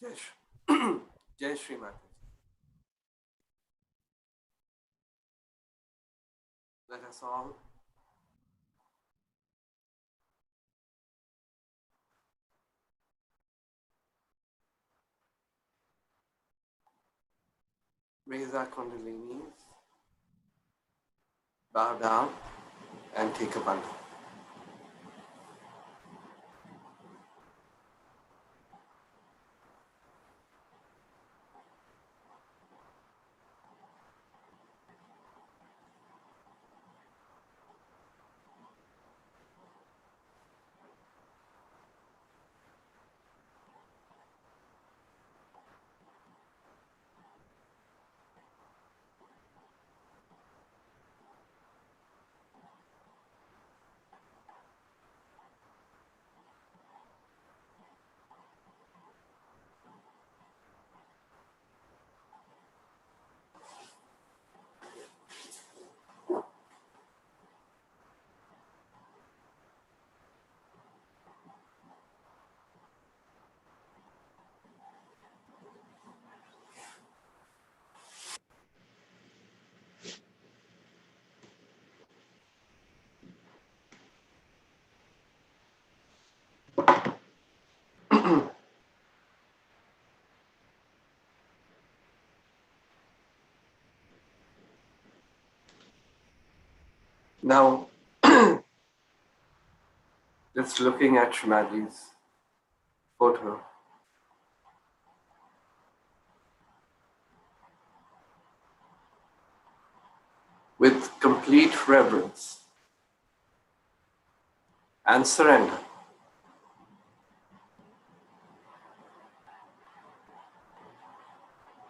Jai Shri, Jai Shri Mataji. Let us all raise our kundalinis, bow down, and take a bandha. Now, just looking at Shrimaji's photo, with complete reverence and surrender,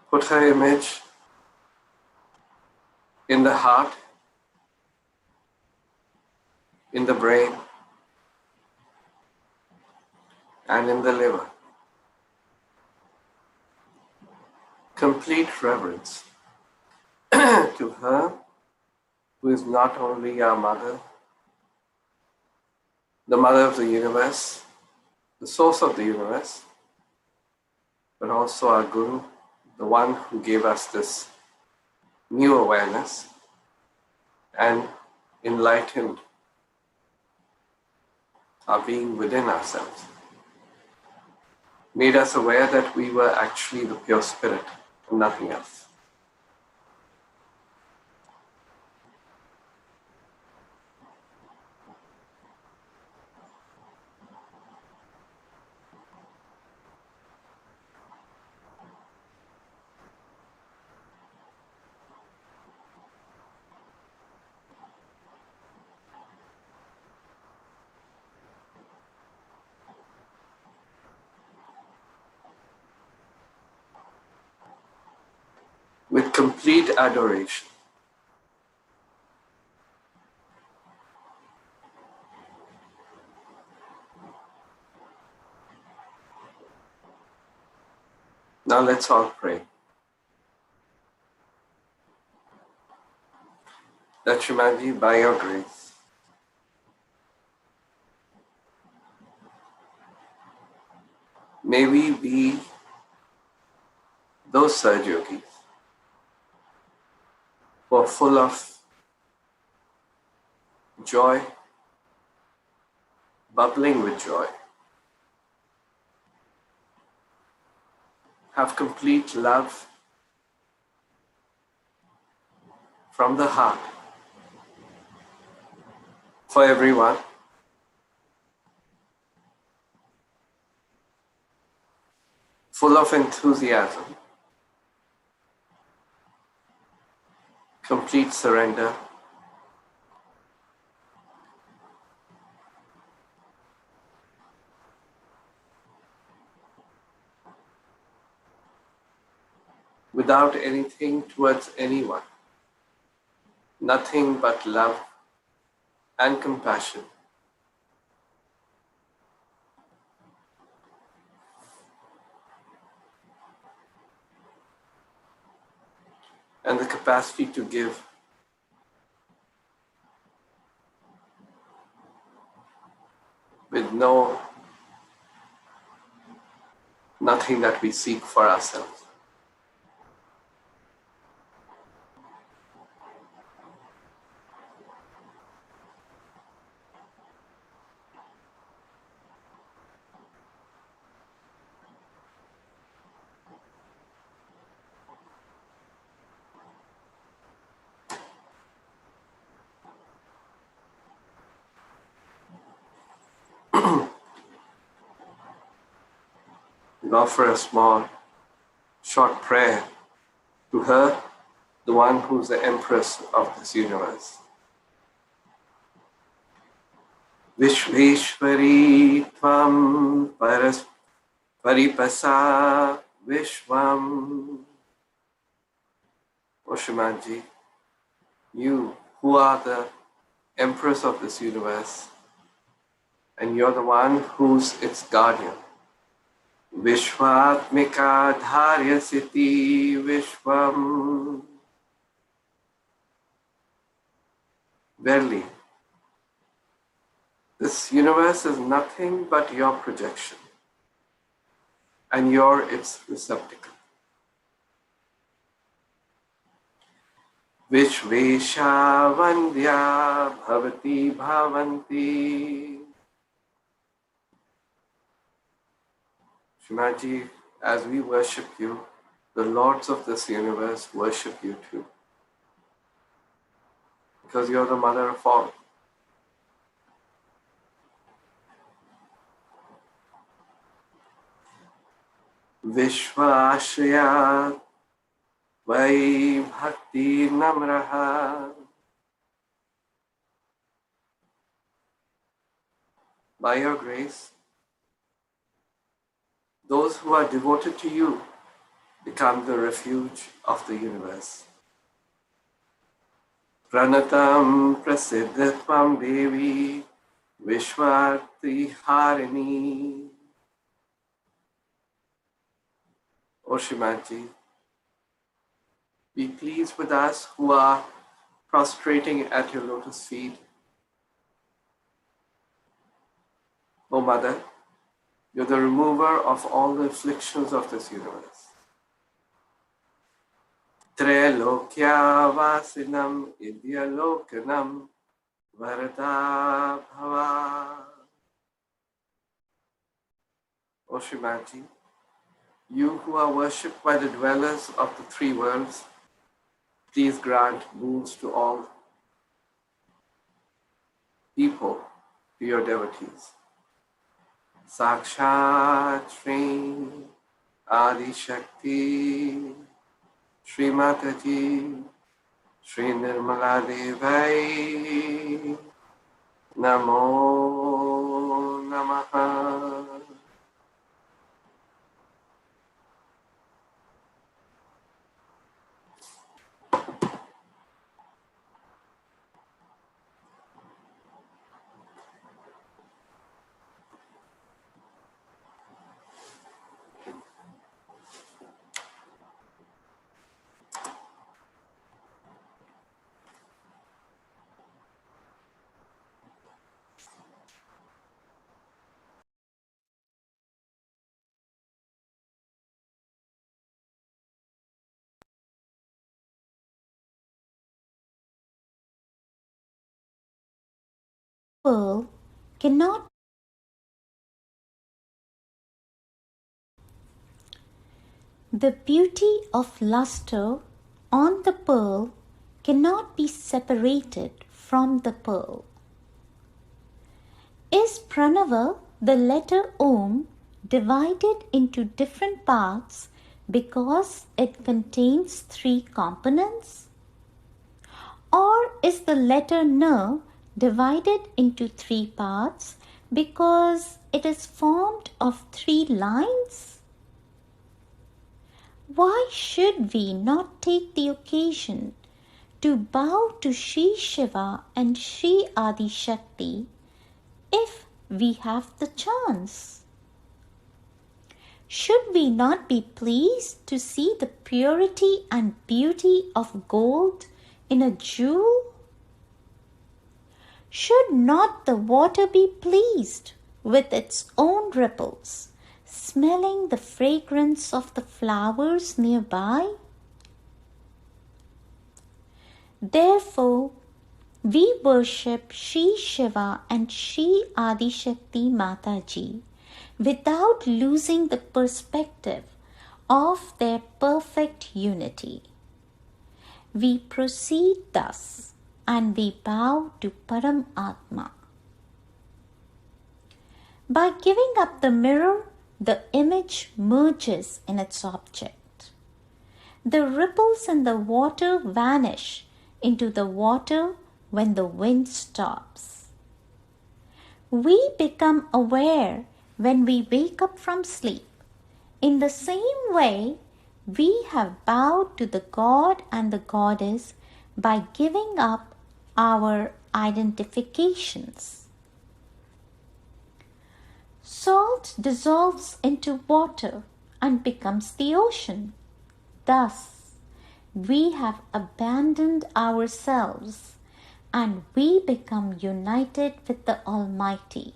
put her image in the heart, in the brain, and in the liver. Complete reverence to her who is not only our mother, the mother of the universe, the source of the universe, but also our Guru, the one who gave us this new awareness and enlightened our being within ourselves, made us aware that we were actually the pure spirit and nothing else. With complete adoration, now let's all pray that Shrimanji, by your grace, may we be those Sahaja-yogis who are full of joy, bubbling with joy, have complete love from the heart for everyone, full of enthusiasm, complete surrender, without anything towards anyone, nothing but love and compassion. And the capacity to give with no nothing that we seek for ourselves. We offer a small, short prayer to her, the one who's the empress of this universe. Vishveshwari Tvam Paripasa Vishvam. O Shrimadji, you who are the empress of this universe, and you're the one who's its guardian. Vishvatmika Dharya Siti Vishvam. Verily, this universe is nothing but your projection, and you're its receptacle. Vishvesha Vandya Bhavati Bhavanti. Shrimadji, as we worship you, the lords of this universe worship you too. Because you're the mother of all. Vishvashraya Vai Bhakti Namraha. By your grace, those who are devoted to you become the refuge of the universe. Pranatam Prasiddhatvam Devi Vishvarti Harini. O Shrimadji, be pleased with us who are prostrating at your lotus feet. O Mother, you're the remover of all the afflictions of this universe. Trailokya Vasinam Idyalokanam Varada Bhava. O Shrimadji, you who are worshipped by the dwellers of the three worlds, please grant boons to all people, to your devotees. Sakshat Shri Adi Shakti Shri Mataji Shri Nirmala Devai Namo Namaha. Pearl cannot The beauty of luster on the pearl cannot be separated from the pearl. Is Pranava, the letter Om, divided into different parts because it contains three components? Or is the letter N divided into three parts because it is formed of three lines? Why should we not take the occasion to bow to Sri Shiva and Sri Adi Shakti if we have the chance? Should we not be pleased to see the purity and beauty of gold in a jewel? Should not the water be pleased with its own ripples, smelling the fragrance of the flowers nearby? Therefore, we worship Shri Shiva and Shri Adishakti Mataji without losing the perspective of their perfect unity. We proceed thus and we bow to Param Atma. By giving up the mirror, the image merges in its object. The ripples in the water vanish into the water when the wind stops. We become aware when we wake up from sleep. In the same way, we have bowed to the God and the Goddess by giving up our identifications. Salt dissolves into water and becomes the ocean. Thus, we have abandoned ourselves and we become united with the Almighty.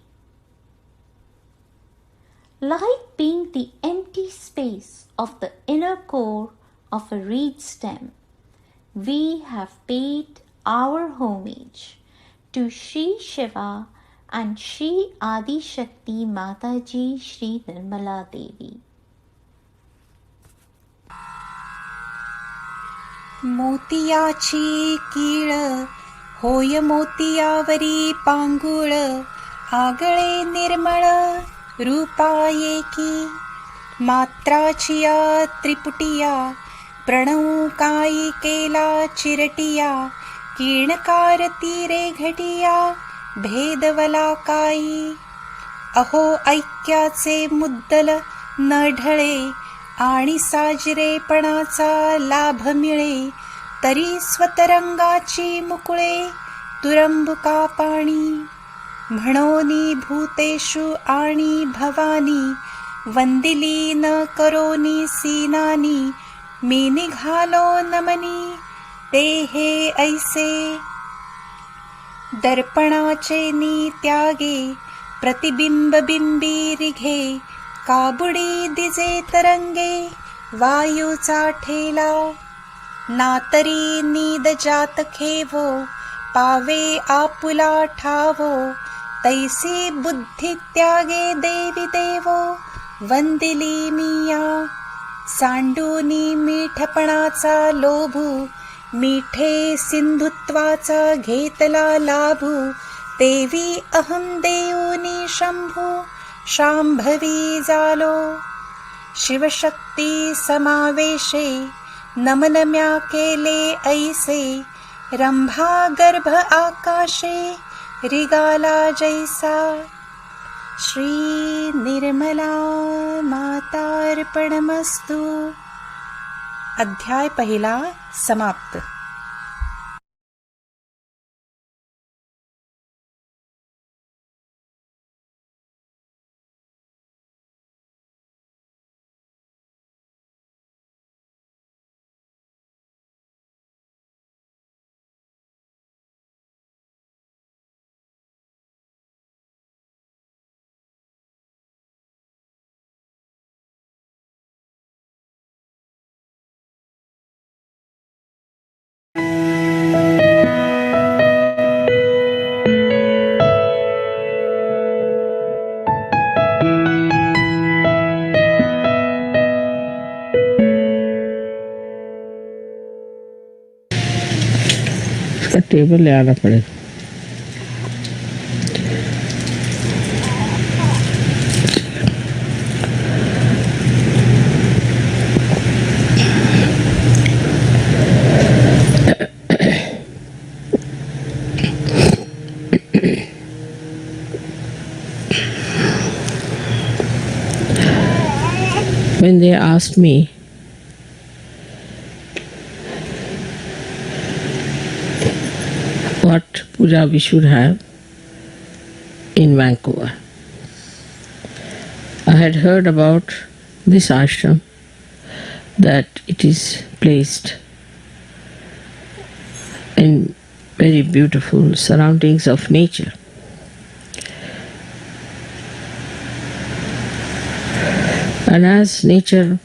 Like being the empty space of the inner core of a reed stem, we have paid our homage to Shri Shiva and Shri Adishakti Mataji Shri Nirmala Devi. मोतियाची कीळ होय मोतियावरी पांगुळ आगळे निर्मळ रूपायेकी मात्राचिया त्रिपुटिया प्रणव काई केला चिरटिया कीणकार तीरे घटिया भेदवला काई अहो ऐक्याचे मुद्दल न ढळे आणि साजरेपणाचा लाभ मिळे तरी स्वतरंगाची मुकुळे तुरंबुका पाणी म्हणोनी भूतेषु आणि भवानी वंदिली न करोनी सीनानी मी निघालो नमनी ते हे ऐसे दर्पणाचे नी त्यागे प्रतिबिंब बिंबी रिघे काबुडी दिजे तरंगे वायूचा ठेला नातरी नीद जात खेवो पावे आपुला ठावो तैसी बुद्धी त्यागे देवी देवो वंदिली मिया सांडूनी मीठपणाचा लोभू मिठे सिंधुत्वाचा घेतला लाभू देवी अहं देऊनी शंभू शांभवी जालो शिवशक्ती समावेशे नमन म्या केले ऐसे रंभा गर्भ आकाशे रिगाला जैसा श्री निर्मला मातार्पणमस्तु. अध्याय पहिला समाप्त. टेबल ले आना पड़ेगा. When they asked me what puja we should have in Vancouver, I had heard about this ashram, that it is placed in very beautiful surroundings of nature. And as nature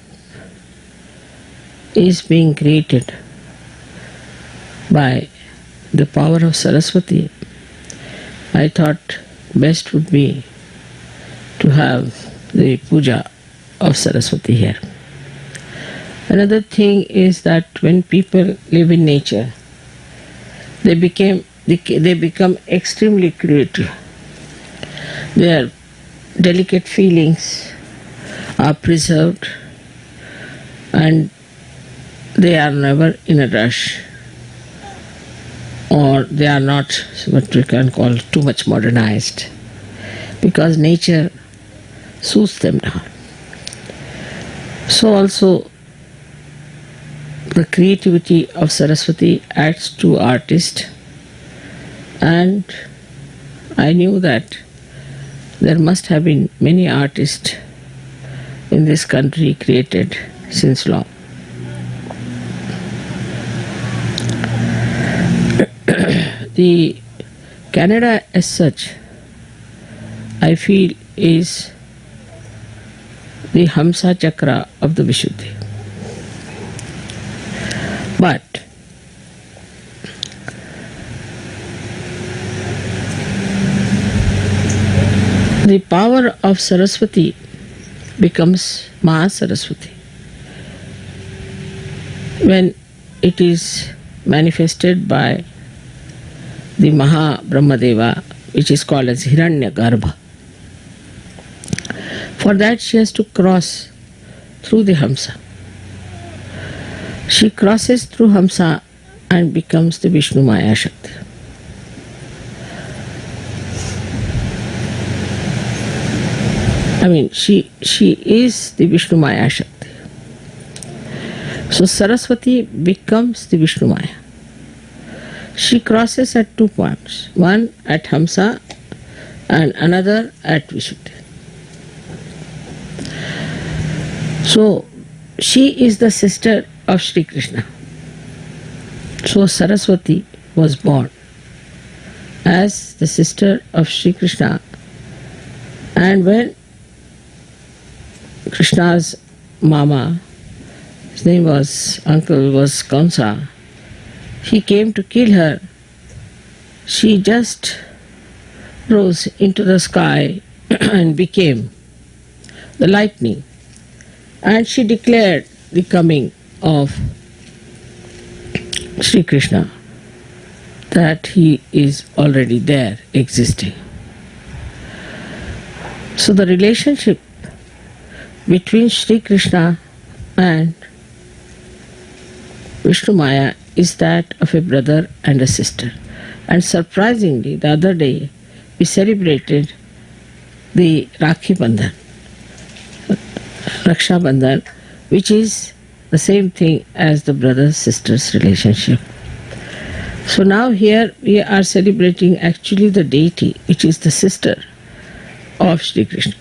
is being created by the power of Saraswati, I thought best would be to have the puja of Saraswati here. Another thing is that when people live in nature, they become extremely creative. Their delicate feelings are preserved and they are never in a rush, or they are not what we can call too much modernized, because nature soothes them down. So also the creativity of Saraswati adds to artists, and I knew that there must have been many artists in this country created since long. The Canada as such, I feel, is the Hamsa Chakra of the Vishuddhi. But the power of Saraswati becomes Mahasaraswati when it is manifested by the Maha Brahmadeva, which is called as Hiranyagarbha. For that she has to cross through the Hamsa. She crosses through Hamsa and becomes the Vishnu Maya Shakti. I mean, she is the Vishnu Maya Shakti. So Saraswati becomes the Vishnu Maya. She crosses at 2 points, one at Hamsa and another at Vishuddhi. So she is the sister of Sri Krishna. So Saraswati was born as the sister of Sri Krishna, and when Krishna's mama, his name was, uncle was Kamsa, he came to kill her, she just rose into the sky and became the lightning, and she declared the coming of Sri Krishna, that he is already there, existing. So the relationship between Sri Krishna and Vishnu Maya is that of a brother and a sister. And surprisingly, the other day we celebrated the Rakhi Bandhan, Raksha Bandhan, which is the same thing as the brother-sister's relationship. So now here we are celebrating actually the deity, which is the sister of Sri Krishna.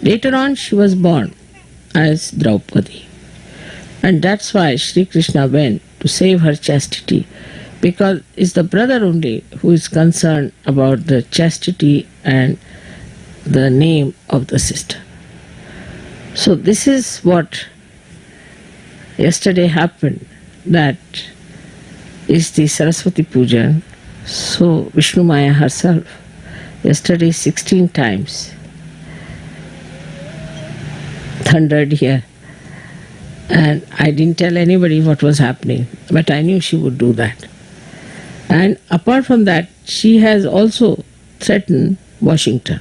Later on she was born as Draupadi, and that's why Sri Krishna went to save her chastity, because it's the brother only who is concerned about the chastity and the name of the sister. So this is what yesterday happened, that is the Saraswati Puja. So Vishnu Maya herself yesterday 16 times thundered here, and I didn't tell anybody what was happening, but I knew she would do that. And apart from that, she has also threatened Washington.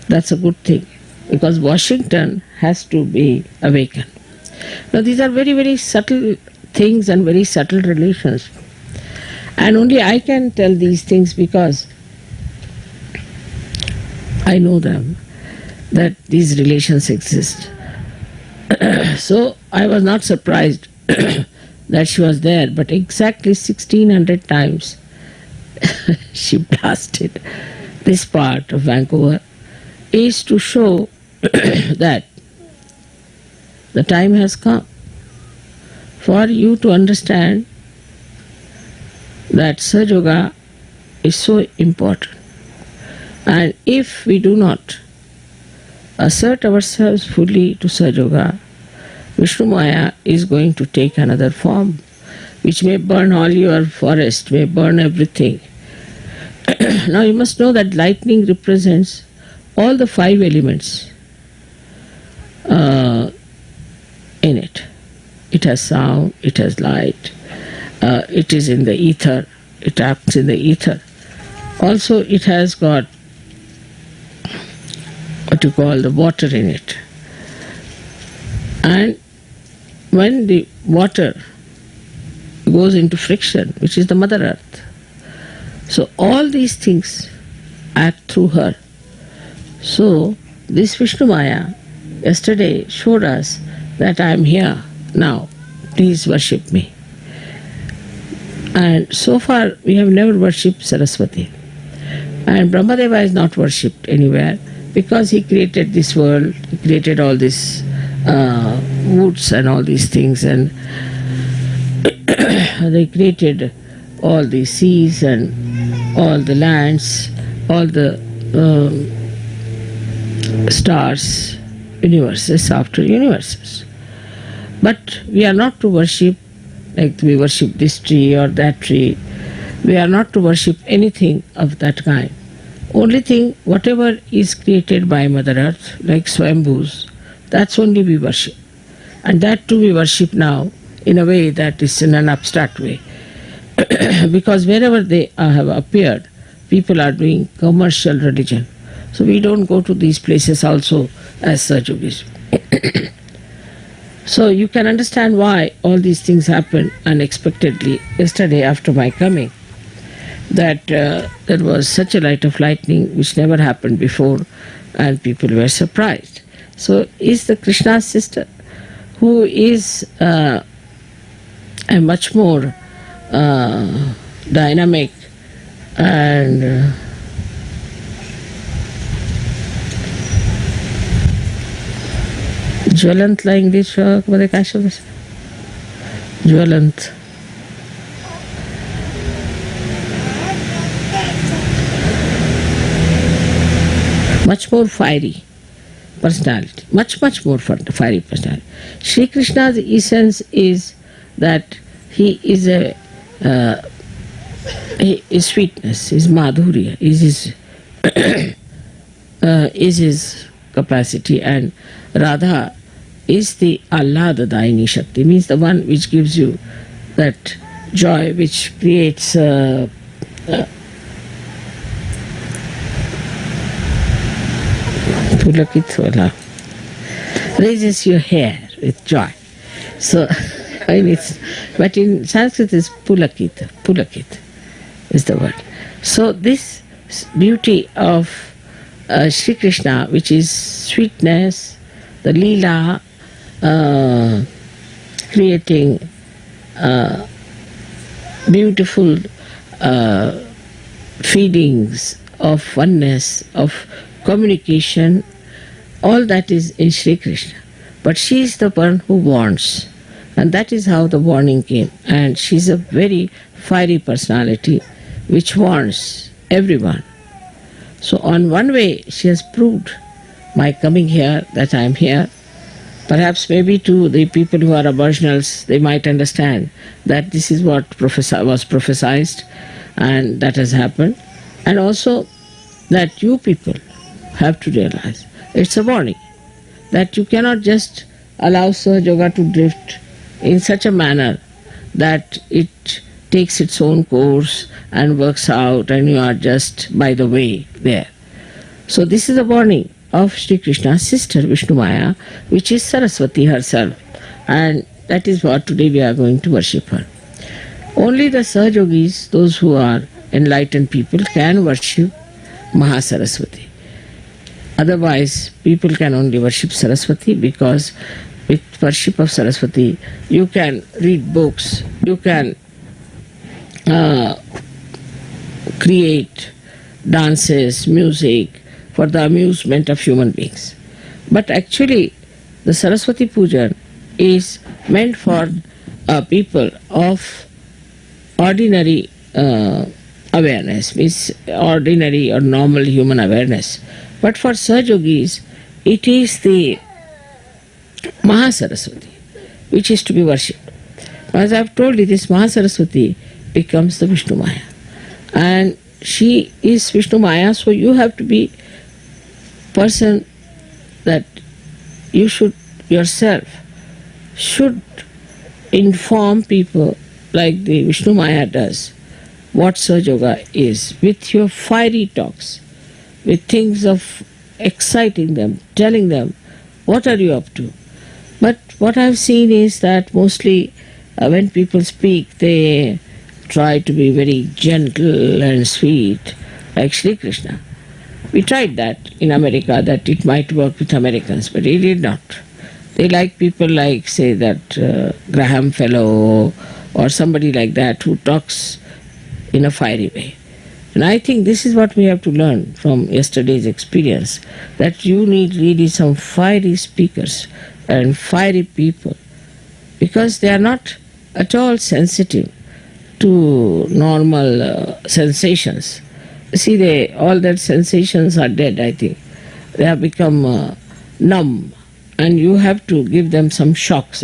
That's a good thing, because Washington has to be awakened. Now these are very, very subtle things and very subtle relations, and only I can tell these things because I know them, that these relations exist. So I was not surprised that she was there, but exactly 1600 times she blasted this part of Vancouver is to show that the time has come for you to understand that Sahaja Yoga is so important. And if we do not assert ourselves fully to Sahaja, Vishnu Maya is going to take another form, which may burn all your forest, may burn everything. Now you must know that lightning represents all the 5 elements in it. It has sound, it has light, it is in the ether, it acts in the ether. Also it has got what you call the water in it. And when the water goes into friction, which is the Mother Earth, so all these things act through her. So this Vishnu Maya yesterday showed us that I am here now, please worship me. And so far we have never worshipped Saraswati. And Brahmadeva is not worshipped anywhere because he created this world, he created all these woods and all these things, and they created all the seas and all the lands, all the stars, universes after universes. But we are not to worship like we worship this tree or that tree. We are not to worship anything of that kind. Only thing, whatever is created by Mother Earth, like Swambhus, that's only we worship. And that too we worship now in a way that is in an abstract way. Because wherever they have appeared, people are doing commercial religion. So we don't go to these places also as Sahaja. So you can understand why all these things happened unexpectedly yesterday after my coming. That there was such a light of lightning which never happened before, and people were surprised. So is the Krishna's sister, who is a much more dynamic and ज्वलंत ला English मध्ये काय शब्द ज्वलंत much more fiery personality, much more fiery personality. Sri Krishna's essence is that he is his sweetness, his madhurya, is his capacity, and Radha is the Allada-dayini Shakti, means the one which gives you that joy, which creates raises your hair with joy. So, but in Sanskrit it's Pulakit is the word. So this beauty of Sri Krishna, which is sweetness, the Leela, creating beautiful feelings of oneness, of communication, all that is in Sri Krishna. But she is the one who warns, and that is how the warning came. And she is a very fiery personality which warns everyone. So on one way she has proved my coming here that I am here. Perhaps maybe to the people who are aboriginals, they might understand that this is what was prophesied and that has happened. And also that you people have to realize it's a warning that you cannot just allow Sahaja to drift in such a manner that it takes its own course and works out and you are just by the way there. So this is a warning of Sri Krishna's sister Vishnu Maya, which is Saraswati herself, and that is what today we are going to worship her. Only the Sahajogis, those who are enlightened people, can worship Mahasaraswati. Otherwise, people can only worship Saraswati, because with worship of Saraswati, you can read books, you can create dances, music for the amusement of human beings. But actually, the Saraswati Puja is meant for people of ordinary awareness, means ordinary or normal human awareness. But for Sahajogis, it is the Mahasaraswati which is to be worshipped. As I have told you, this Mahasaraswati becomes the Vishnu Maya. And she is Vishnu Maya, so you have to be person that you should yourself should inform people like the Vishnu Maya does what Sahaja Yoga is, with your fiery talks, with things of exciting them, telling them what are you up to. But what I've seen is that mostly when people speak, they try to be very gentle and sweet, like Sri Krishna. We tried that in America, that it might work with Americans, but it did not. They like people like, say, that Graham Fellow or somebody like that who talks in a fiery way. And I think this is what we have to learn from yesterday's experience, that you need really some fiery speakers and fiery people, because they are not at all sensitive to normal sensations. See, all that sensations are dead, I think. They have become numb, and you have to give them some shocks.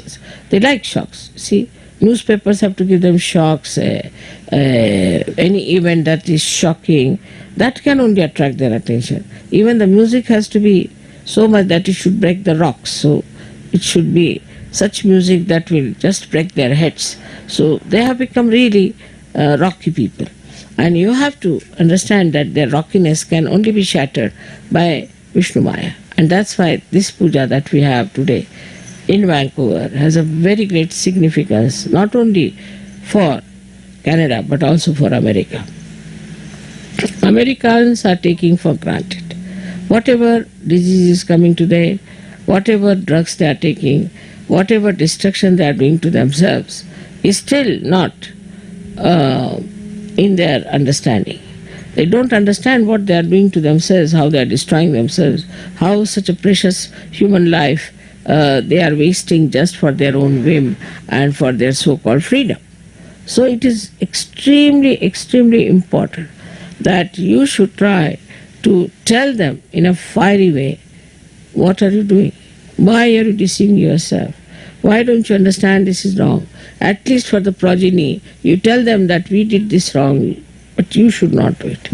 They like shocks. See, newspapers have to give them shocks. Any event that is shocking, that can only attract their attention. Even the music has to be so much that it should break the rocks. So it should be such music that will just break their heads. So they have become really rocky people. And you have to understand that their rockiness can only be shattered by Vishnu Maya. And that's why this puja that we have today in Vancouver has a very great significance, not only for Canada but also for America. Americans are taking for granted whatever disease is coming today, whatever drugs they are taking, whatever destruction they are doing to themselves is still not in their understanding. They don't understand what they are doing to themselves, how they are destroying themselves, how such a precious human life they are wasting just for their own whim and for their so-called freedom. So it is extremely, extremely important that you should try to tell them in a fiery way, what are you doing? Why are you deceiving yourself? Why don't you understand this is wrong? At least for the progeny, you tell them that we did this wrong, but you should not do it.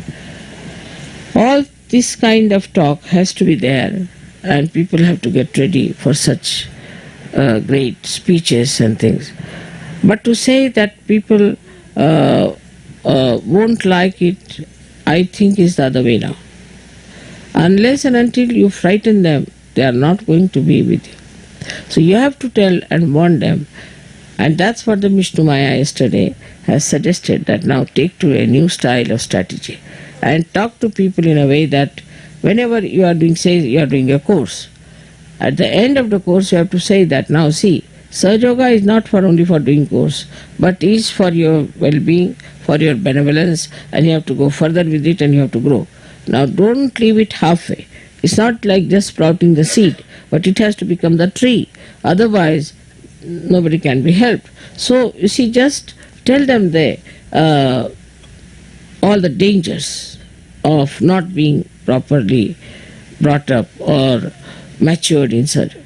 All this kind of talk has to be there, and people have to get ready for such great speeches and things. But to say that people won't like it, I think is the other way now. Unless and until you frighten them, they are not going to be with you. So you have to tell and warn them. And that's what the Vishnu Maya yesterday has suggested, that now take to a new style of strategy and talk to people in a way that whenever you are doing, say you are doing a course, at the end of the course you have to say that, now see, Sahaja Yoga is not only for doing course, but is for your well-being, for your benevolence, and you have to go further with it and you have to grow. Now don't leave it halfway. It's not like just sprouting the seed, but it has to become the tree. Otherwise, nobody can be helped. So, you see, just tell them all the dangers of not being properly brought up or matured in Sahaja Yoga.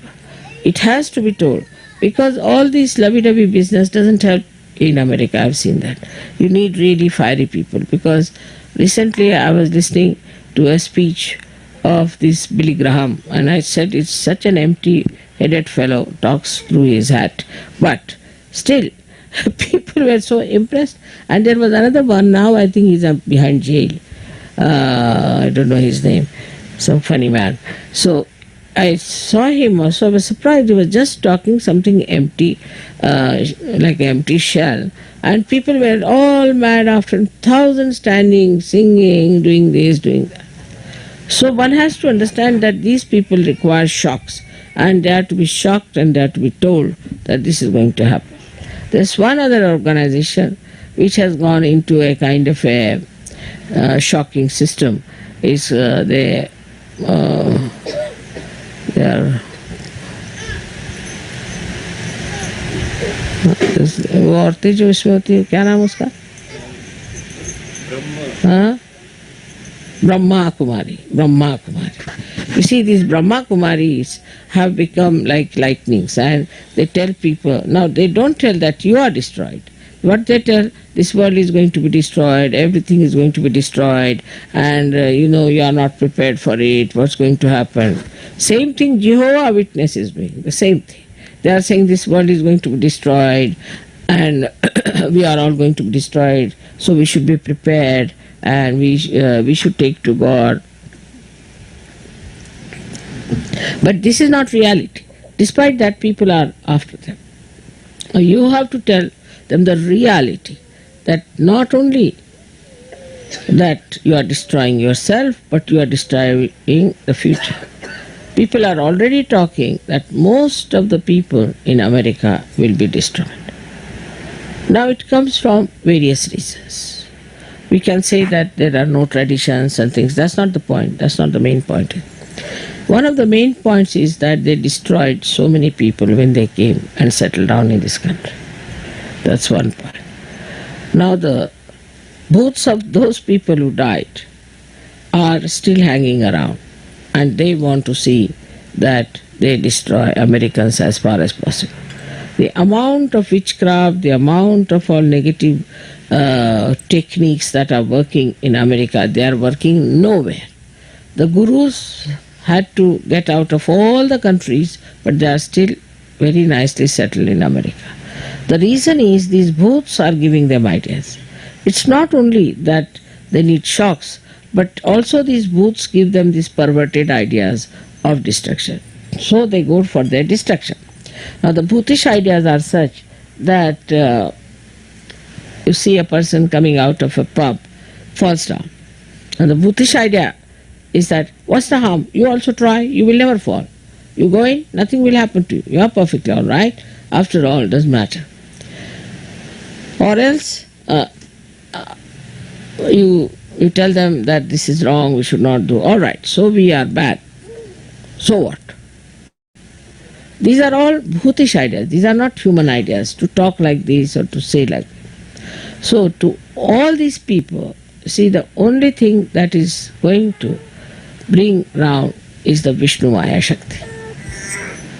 It has to be told, because all this lovey-dovey business doesn't help in America. I've seen that. You need really fiery people, because recently I was listening to a speech of this Billy Graham, and I said it's such an empty-headed fellow, talks through his hat, but still people were so impressed. And there was another one, now I think he's behind jail, I don't know his name, some funny man. So I saw him also, I was surprised. He was just talking something empty, like an empty shell, and people were all mad after, thousands standing, singing, doing this, doing that. So one has to understand that these people require shocks, and they have to be shocked and they have to be told that this is going to happen. There's one other organization which has gone into a kind of a shocking system. Is they are वो औरतें जो इसमें होती है, क्या नाम उसका? हाँ, Brahma Kumari. You see, these Brahma Kumaris have become like lightnings, and they tell people, now they don't tell that you are destroyed. What they tell, this world is going to be destroyed, everything is going to be destroyed, and you are not prepared for it, what's going to happen. Same thing Jehovah Witness is doing, the same thing. They are saying this world is going to be destroyed, and we are all going to be destroyed, so we should be prepared, and we should take to God. But this is not reality. Despite that, people are after them. You have to tell them the reality, that not only that you are destroying yourself, but you are destroying the future. People are already talking that most of the people in America will be destroyed. Now it comes from various reasons. We can say that there are no traditions and things. That's not the point. That's not the main point. One of the main points is that they destroyed so many people when they came and settled down in this country. That's one point. Now the booths of those people who died are still hanging around, and they want to see that they destroy Americans as far as possible. The amount of witchcraft, the amount of all negative techniques that are working in America, they are working nowhere. The gurus had to get out of all the countries, but they are still very nicely settled in America. The reason is these booths are giving them ideas. It's not only that they need shocks, but also these booths give them these perverted ideas of destruction. So they go for their destruction. Now the bhutish ideas are such that you see a person coming out of a pub, falls down. And the bhutish idea is that, what's the harm? You also try, you will never fall. You go in, nothing will happen to you. You are perfectly all right. After all, it doesn't matter. Or else you tell them that this is wrong, we should not do. All right, so we are bad. So what? These are all bhutish ideas. These are not human ideas, to talk like this or to say like this. So to all these people, see, the only thing that is going to bring round is the Vishnu Maya Shakti.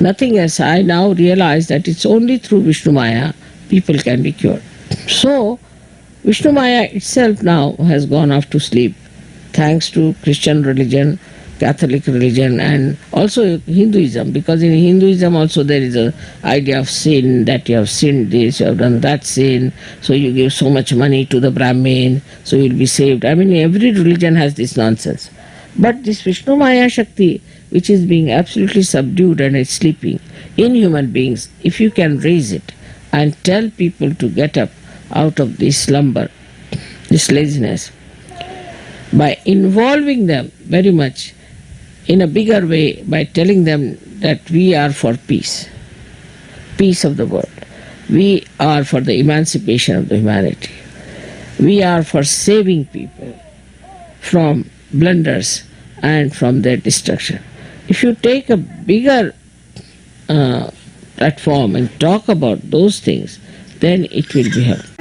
Nothing else. I now realize that it's only through Vishnu Maya people can be cured. So Vishnu Maya itself now has gone off to sleep, thanks to Christian religion, Catholic religion, and also Hinduism, because in Hinduism also there is an idea of sin, that you have sinned this, you have done that sin, so you give so much money to the Brahmin, so you will be saved. I mean, every religion has this nonsense. But this Vishnu Maya Shakti, which is being absolutely subdued and is sleeping in human beings, if you can raise it and tell people to get up out of this slumber, this laziness, by involving them very much in a bigger way, by telling them that we are for peace, peace of the world. We are for the emancipation of the humanity. We are for saving people from blunders and from their destruction. If you take a bigger platform and talk about those things, then it will be helpful.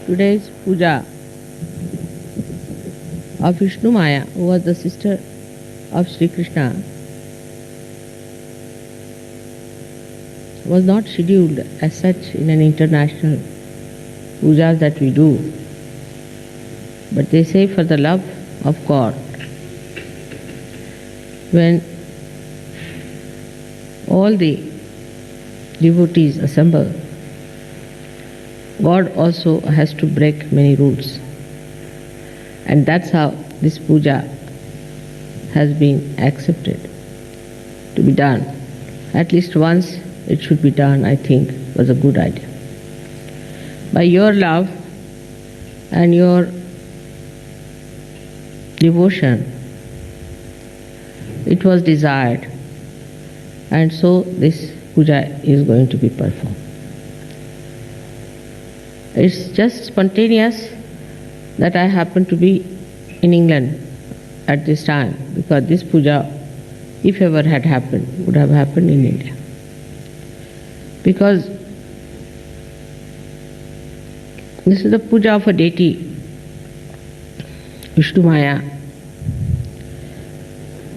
today's puja of Vishnu Maya, who was the sister of Sri Krishna, was not scheduled as such in an international puja that we do. But they say for the love of God, when all the devotees assemble, God also has to break many rules. And that's how this puja has been accepted to be done. At least once it should be done, I think, was a good idea. By your love and your devotion, it was desired, and so this puja is going to be performed. It's just spontaneous that I happen to be in England at this time, because this puja, if ever had happened, would have happened in India. Because this is the puja of a deity, Vishnu Maya,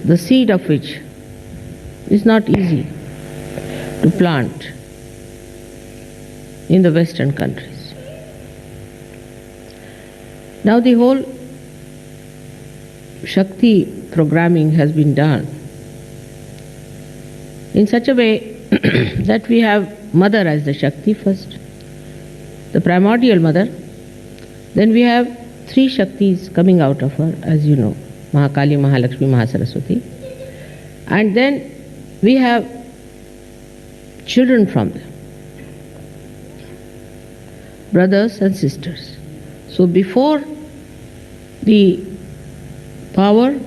the seed of which is not easy to plant in the Western countries. Now the whole Shakti programming has been done in such a way that we have Mother as the Shakti first, the primordial Mother. Then we have three Shaktis coming out of her, as you know, Mahakali, Mahalakshmi, Mahasaraswati. And then we have children from them, brothers and sisters. So before the power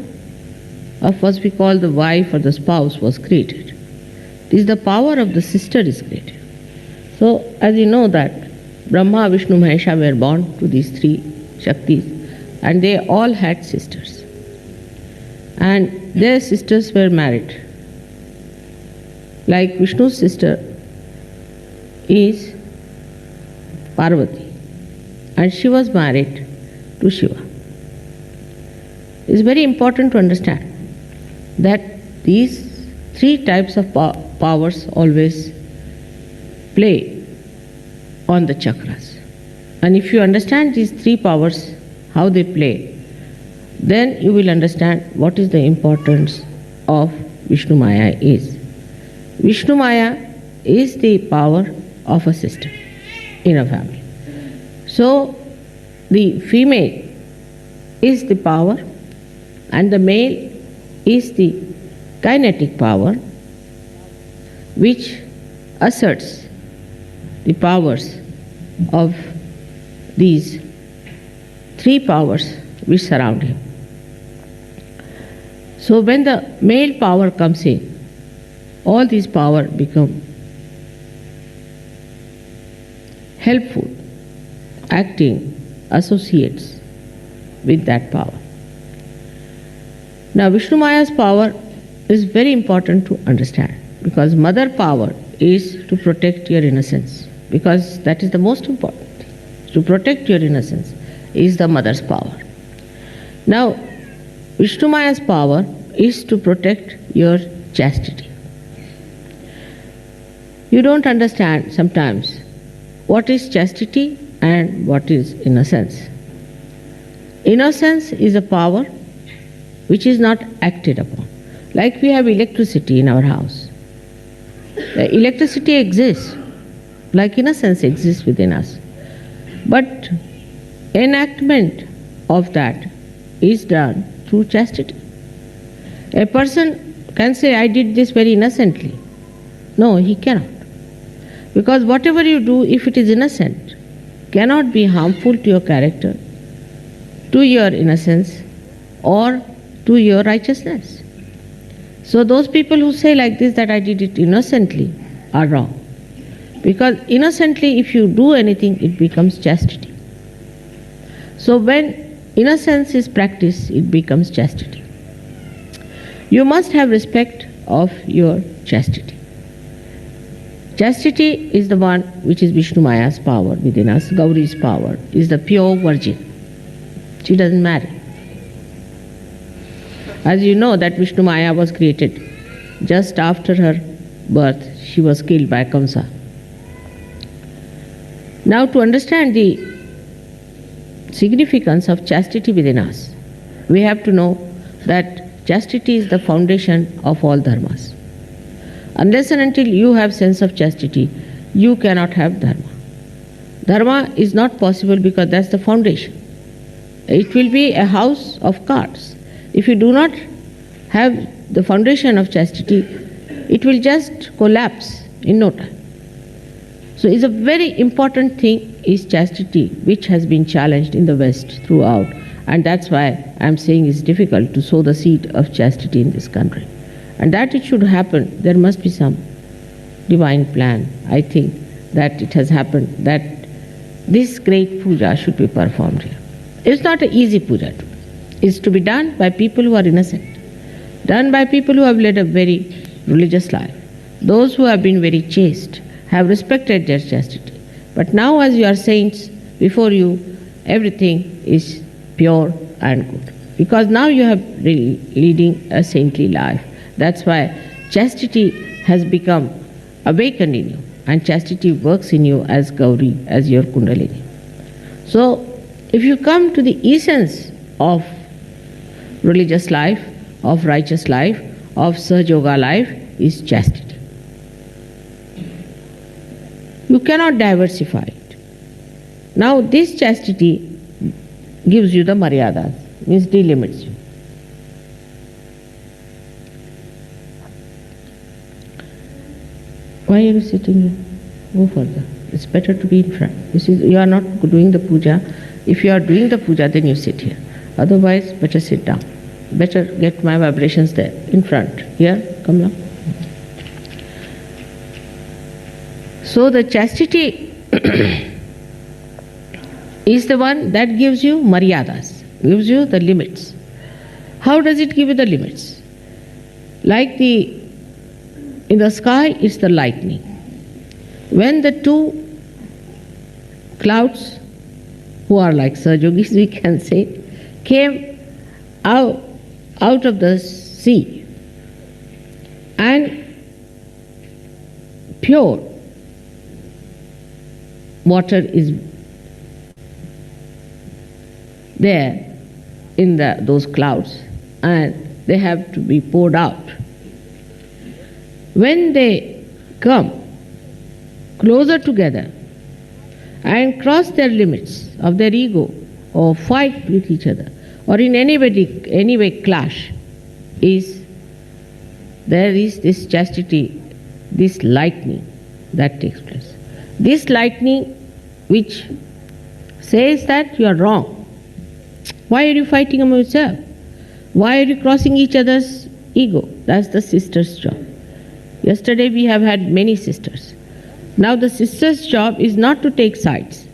of what we call the wife or the spouse was created, it is the power of the sister is created. So as you know that Brahma, Vishnu, Mahesha were born to these three Shaktis, and they all had sisters. And their sisters were married. Like Vishnu's sister is Parvati, and she was married to Shiva. It's very important to understand that these three types of powers always play on the chakras. And if you understand these three powers, how they play, then you will understand what is the importance of Vishnu Maya is. Vishnu Maya is the power of a sister in a family. So the female is the power and the male is the kinetic power which asserts the powers of these three powers which surround him. So when the male power comes in, all these powers become helpful, acting associates with that power. Now Vishnu Maya's power is very important to understand, because mother power is to protect your innocence, because that is the most important thing. To protect your innocence is the mother's power. Now Vishnu Maya's power is to protect your chastity. You don't understand sometimes what is chastity and what is innocence. Innocence is a power which is not acted upon. Like we have electricity in our house. The electricity exists, like innocence exists within us. But enactment of that is done through chastity. A person can say, I did this very innocently. No, he cannot. Because whatever you do, if it is innocent, cannot be harmful to your character, to your innocence, or to your righteousness. So those people who say like this, that I did it innocently, are wrong. Because innocently, if you do anything, it becomes chastity. So when innocence is practiced, it becomes chastity. You must have respect of your chastity. Chastity is the one which is Vishnu Maya's power within us. Gauri's power is the pure virgin. She doesn't marry. As you know that Vishnu Maya was created just after her birth. She was killed by Kamsa. Now to understand the significance of chastity within us, we have to know that chastity is the foundation of all dharmas. Unless and until you have sense of chastity, you cannot have dharma. Dharma is not possible because that's the foundation. It will be a house of cards. If you do not have the foundation of chastity, it will just collapse in no time. So it's a very important thing is chastity, which has been challenged in the West throughout. And that's why I'm saying it's difficult to sow the seed of chastity in this country. And that it should happen, there must be some divine plan. I think that it has happened, that this great puja should be performed here. It's not an easy puja to do. It's to be done by people who are innocent, done by people who have led a very religious life. Those who have been very chaste have respected their chastity. But now as you are saints, before you, everything is pure and good. Because now you have leading a saintly life. That's why chastity has become awakened in you, and chastity works in you as Gauri, as your Kundalini. So, if you come to the essence of religious life, of righteous life, of Sahaja Yoga life, is chastity. You cannot diversify it. Now, this chastity gives you the maryadas, means delimits you. Why are you sitting here? Go further. It's better to be in front. You are not doing the puja. If you are doing the puja, then you sit here. Otherwise, better sit down. Better get my vibrations there, in front. Here, come now. So the chastity is the one that gives you maryadas, gives you the limits. How does it give you the limits? Like in the sky, it's the lightning. When the two clouds, who are like Sahajogis, we can say, came out of the sea, and pure water is there in those clouds, and they have to be poured out. When they come closer together and cross their limits of their ego, or fight with each other, or in any way clash, there is this chastity, this lightning that takes place. This lightning which says that you are wrong. Why are you fighting among yourself? Why are you crossing each other's ego? That's the sister's job. Yesterday we have had many sisters. Now the sister's job is not to take sides,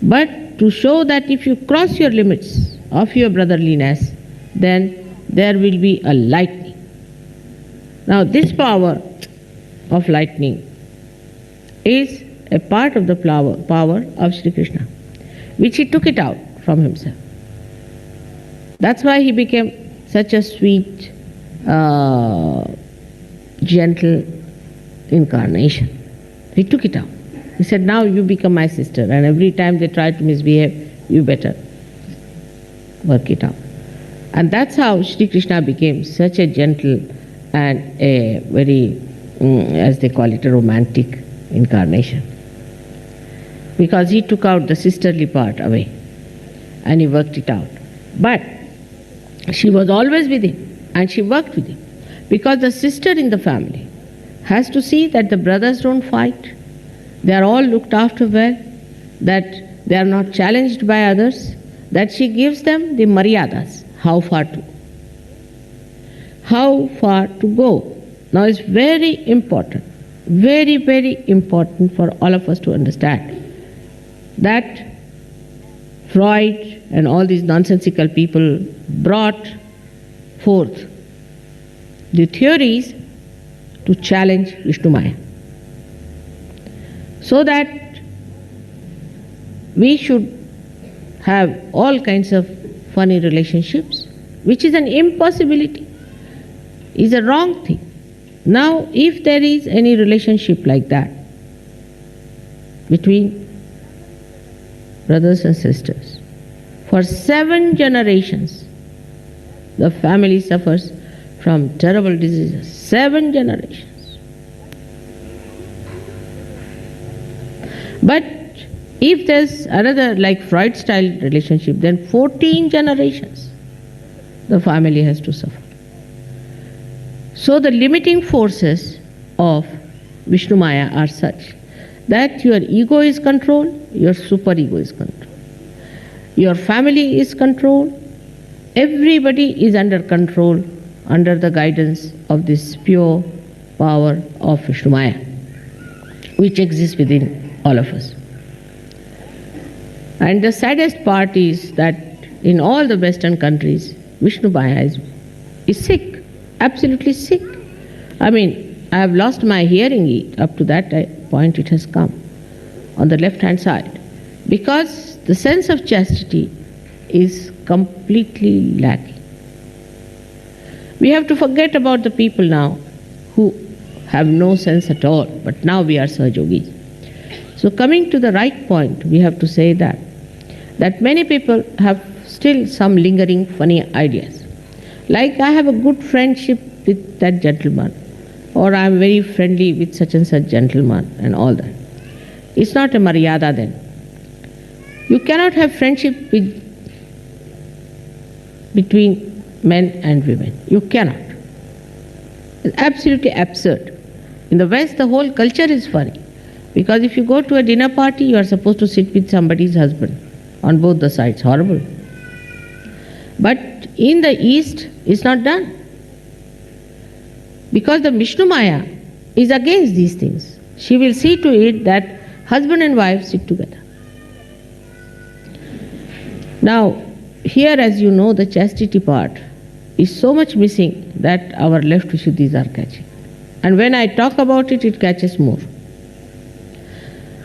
but to show that if you cross your limits of your brotherliness, then there will be a lightning. Now this power of lightning is a part of the power of Sri Krishna, which he took it out from himself. That's why he became such a sweet, gentle incarnation. He took it out. He said, now you become my sister, and every time they try to misbehave, you better work it out. And that's how Sri Krishna became such a gentle and a very, as they call it, a romantic incarnation. Because he took out the sisterly part away, and he worked it out. But she was always with him, and she worked with him. Because the sister in the family has to see that the brothers don't fight, they are all looked after well, that they are not challenged by others, that she gives them the maryadas, how far to go. Now it's very important, very, very important for all of us to understand that Freud and all these nonsensical people brought forth the theories to challenge Vishnu Maya. so that we should have all kinds of funny relationships, which is an impossibility, is a wrong thing. Now, if there is any relationship like that between brothers and sisters, for 7 generations, the family suffers from terrible diseases. 7 generations. But if there's another like Freud style relationship, then 14 generations the family has to suffer. So the limiting forces of Vishnu Maya are such that your ego is controlled, your superego is controlled, your family is controlled, everybody is under control, under the guidance of this pure power of Vishnu Maya, which exists within all of us. And the saddest part is that in all the Western countries, Vishnu Maya is sick, absolutely sick. I mean, I have lost my hearing up to that point it has come on the left-hand side, because the sense of chastity is completely lacking. We have to forget about the people now who have no sense at all, but now we are Sahajogis. So coming to the right point, we have to say that many people have still some lingering funny ideas. Like, I have a good friendship with that gentleman, or I am very friendly with such and such gentleman, and all that. It's not a maryada then. You cannot have friendship between men and women. You cannot. It's absolutely absurd. In the West, the whole culture is funny. Because if you go to a dinner party, you are supposed to sit with somebody's husband on both the sides. Horrible. But in the East, it's not done. Because the Vishnu Maya is against these things. She will see to it that husband and wife sit together. Now, here, as you know, the chastity part is so much missing that our left Vishuddhis are catching. And when I talk about it, it catches more.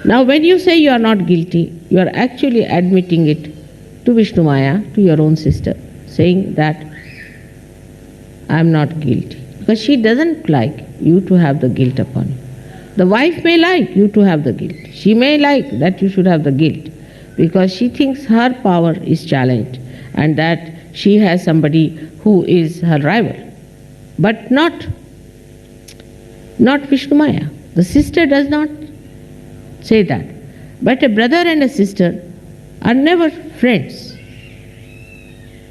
Now, when you say you are not guilty, you are actually admitting it to Vishnu Maya, to your own sister, saying that I am not guilty. Because she doesn't like you to have the guilt upon you. The wife may like you to have the guilt. She may like that you should have the guilt, because she thinks her power is challenged and that she has somebody who is her rival. But not Vishnu Maya. The sister does not say that. But a brother and a sister are never friends.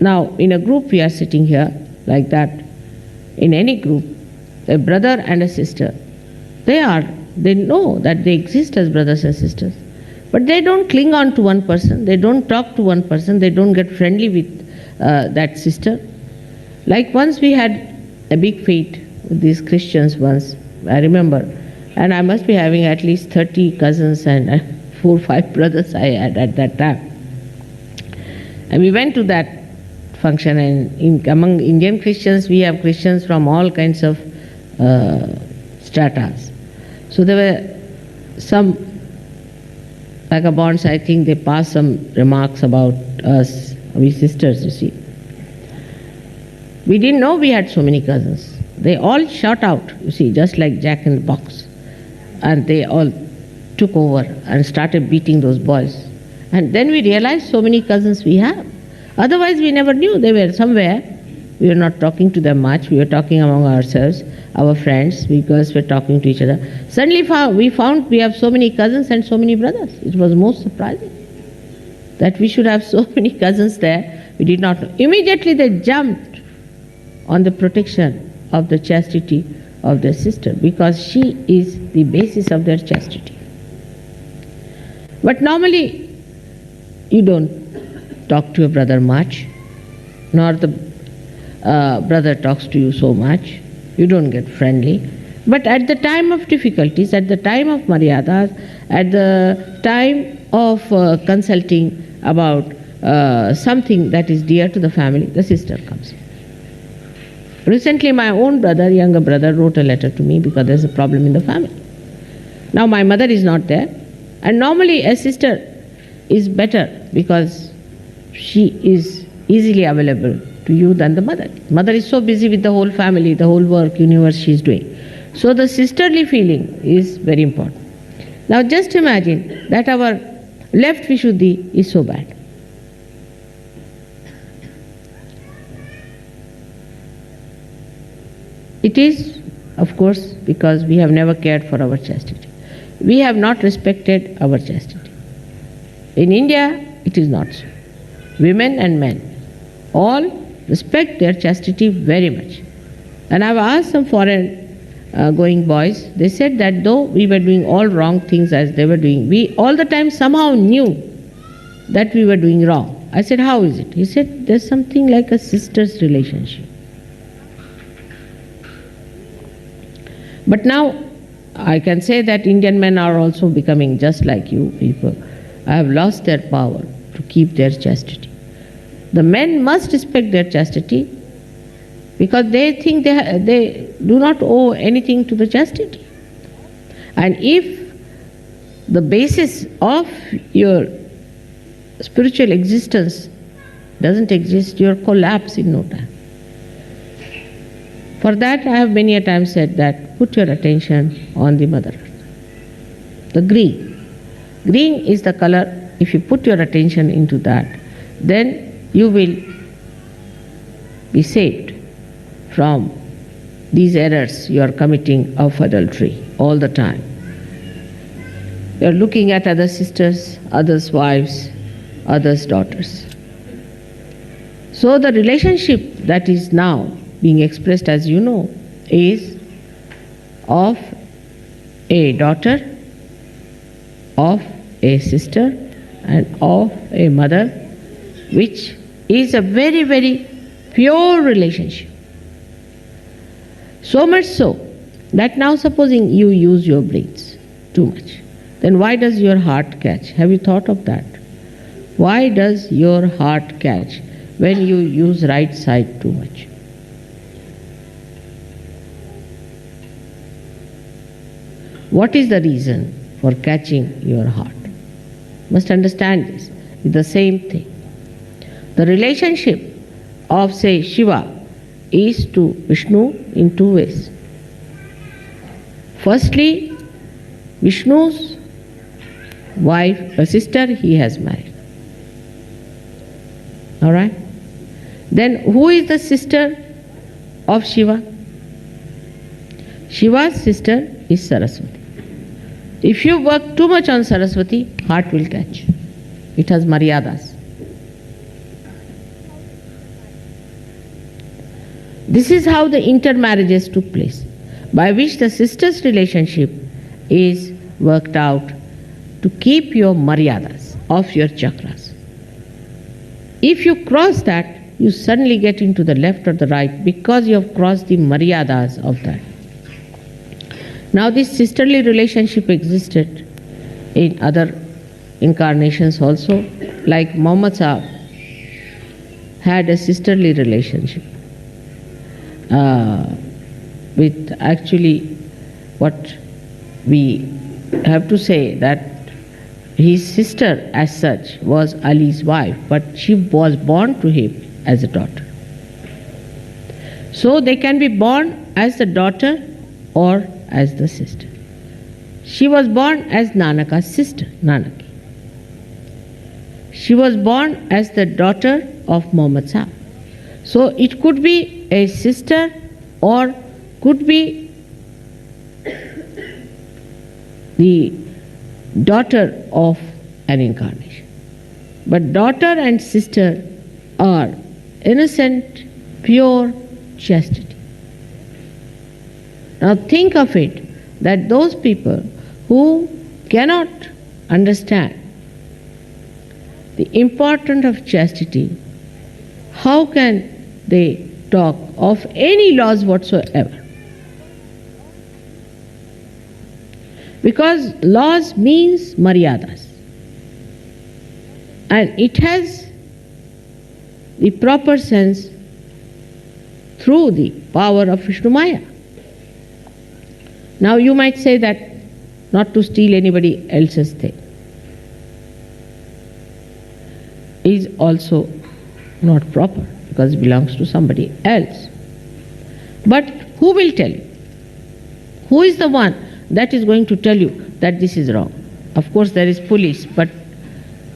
Now, in a group we are sitting here like that. In any group, a brother and a sister, they know that they exist as brothers and sisters. But they don't cling on to one person, they don't talk to one person, they don't get friendly with that sister. Like once we had a big fight with these Christians once, I remember, and I must be having at least 30 cousins and 4 or 5 brothers I had at that time. And we went to that function, and among Indian Christians, we have Christians from all kinds of stratas. So there were some vagabonds, I think they passed some remarks about us, we sisters, you see. We didn't know we had so many cousins. They all shot out, you see, just like Jack in the Box. And they all took over and started beating those boys. And then we realized so many cousins we have. Otherwise we never knew. They were somewhere. We were not talking to them much. We were talking among ourselves, our friends, because we were talking to each other. Suddenly we found we have so many cousins and so many brothers. It was most surprising that we should have so many cousins there. We did not know. Immediately they jumped on the protection of the chastity of their sister, because she is the basis of their chastity. But normally you don't talk to your brother much, nor the brother talks to you so much. You don't get friendly. But at the time of difficulties, at the time of maryadas, at the time of consulting about something that is dear to the family, the sister comes in. Recently my own brother, younger brother, wrote a letter to me because there's a problem in the family. Now my mother is not there, and normally a sister is better because she is easily available to you than the mother. Mother is so busy with the whole family, the whole work, universe she is doing. So the sisterly feeling is very important. Now just imagine that our left Vishuddhi is so bad. It is, of course, because we have never cared for our chastity. We have not respected our chastity. In India, it is not so. Women and men all respect their chastity very much. And I've asked some foreign going boys, they said that though we were doing all wrong things as they were doing, we all the time somehow knew that we were doing wrong. I said, how is it? He said, there's something like a sister's relationship. But now I can say that Indian men are also becoming just like you people. I have lost their power to keep their chastity. The men must respect their chastity because they think they do not owe anything to the chastity. And if the basis of your spiritual existence doesn't exist, you'll collapse in no time. For that, I have many a time said that put your attention on the Mother Earth. The green. Green is the color. If you put your attention into that, then you will be saved from these errors you are committing of adultery all the time. You are looking at other sisters, others' wives, others' daughters. So the relationship that is now being expressed, as you know, is of a daughter, of a sister, and of a mother, which is a very, very pure relationship. So much so that now supposing you use your brains too much, then why does your heart catch? Have you thought of that? Why does your heart catch when you use right side too much? What is the reason for catching your heart? Must understand this. It's the same thing. The relationship of, say, Shiva is to Vishnu in two ways. Firstly, Vishnu's wife, a sister, he has married. All right? Then who is the sister of Shiva? Shiva's sister is Saraswati. If you work too much on Saraswati, heart will catch. It has maryadas. This is how the intermarriages took place, by which the sister's relationship is worked out to keep your maryadas of your chakras. If you cross that, you suddenly get into the left or the right because you have crossed the maryadas of that. Now this sisterly relationship existed in other incarnations also, like Muhammad Sahib had a sisterly relationship with actually what we have to say that his sister as such was Ali's wife, but she was born to him as a daughter. So they can be born as the daughter or as the sister. She was born as Nanaka's sister, Nanaki. She was born as the daughter of Muhammad Sahib. So it could be a sister or could be the daughter of an incarnation. But daughter and sister are innocent, pure chastity. Now think of it, that those people who cannot understand the importance of chastity, how can they talk of any laws whatsoever? Because laws means maryadas. And it has the proper sense through the power of Vishnu Maya. Now you might say that not to steal anybody else's thing, is also not proper because it belongs to somebody else. But who will tell you? Who is the one that is going to tell you that this is wrong? Of course, there is police, but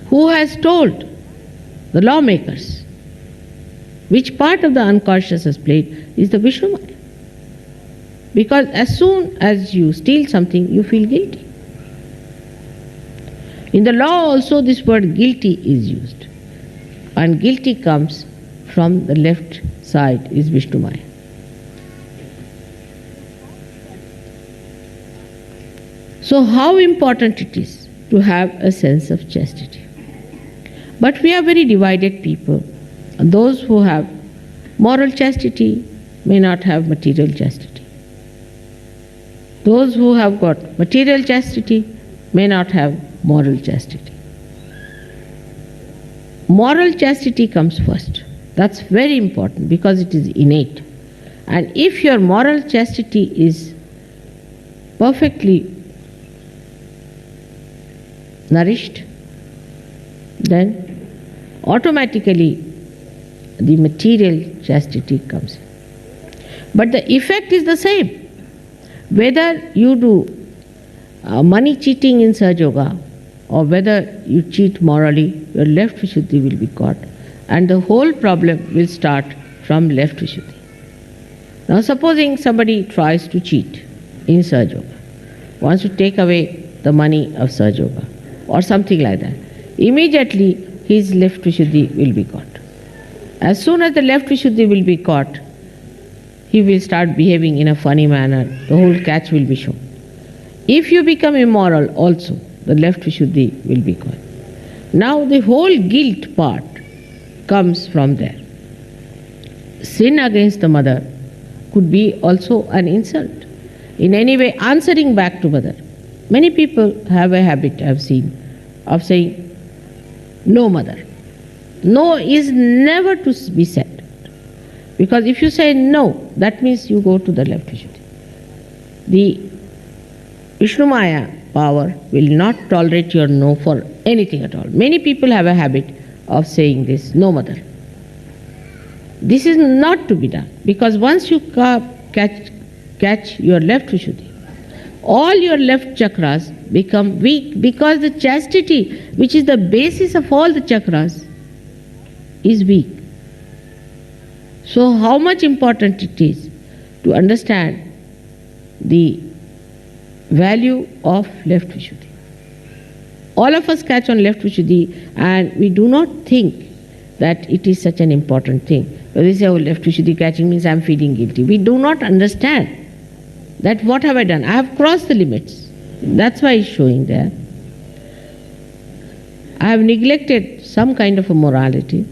who has told? The lawmakers. Which part of the unconscious is played is the Vishnu Maya. Because as soon as you steal something, you feel guilty. In the law also this word guilty is used. And guilty comes from the left side is Vishnu Maya. So how important it is to have a sense of chastity. But we are very divided people. Those who have moral chastity may not have material chastity. Those who have got material chastity may not have moral chastity. Moral chastity comes first. That's very important because it is innate. And if your moral chastity is perfectly nourished, then automatically the material chastity comes in. But the effect is the same. Whether you do money cheating in Sahaja Yoga or whether you cheat morally, your left Vishuddhi will be caught. And the whole problem will start from left Vishuddhi. Now supposing somebody tries to cheat in Sahaja Yoga, wants to take away the money of Sahaja Yoga or something like that, immediately his left Vishuddhi will be caught. As soon as the left Vishuddhi will be caught, he will start behaving in a funny manner. The whole catch will be shown. If you become immoral also, the left Vishuddhi will be caught. Now the whole guilt part comes from there. Sin against the mother could be also an insult. In any way, answering back to mother. Many people have a habit, I have seen, of saying, no mother. No is never to be said. Because if you say no, that means you go to the left Vishuddhi. The Vishnu Maya power will not tolerate your no for anything at all. Many people have a habit of saying this, no mother. This is not to be done. Because once you catch your left Vishuddhi, all your left chakras become weak because the chastity, which is the basis of all the chakras, is weak. So how much important it is to understand the value of left Vishuddhi. All of us catch on left Vishuddhi and we do not think that it is such an important thing. When we say, oh, left Vishuddhi catching means I am feeling guilty. We do not understand that what have I done? I have crossed the limits. That's why it's showing there. I have neglected some kind of a morality.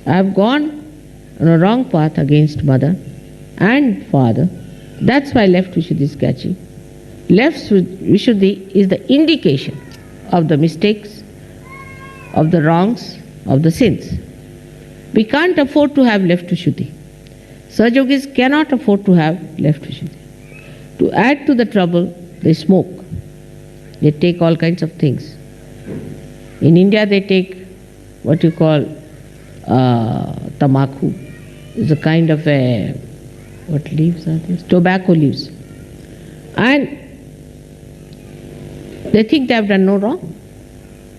I have gone on a wrong path against mother and father. That's why left Vishuddhi is catching. Left Vishuddhi is the indication of the mistakes, of the wrongs, of the sins. We can't afford to have left Vishuddhi. Sahaja Yogis cannot afford to have left Vishuddhi. To add to the trouble, they smoke. They take all kinds of things. In India, they take what you call tamaku. It's a kind of a, what leaves are these? Tobacco leaves. And they think they have done no wrong.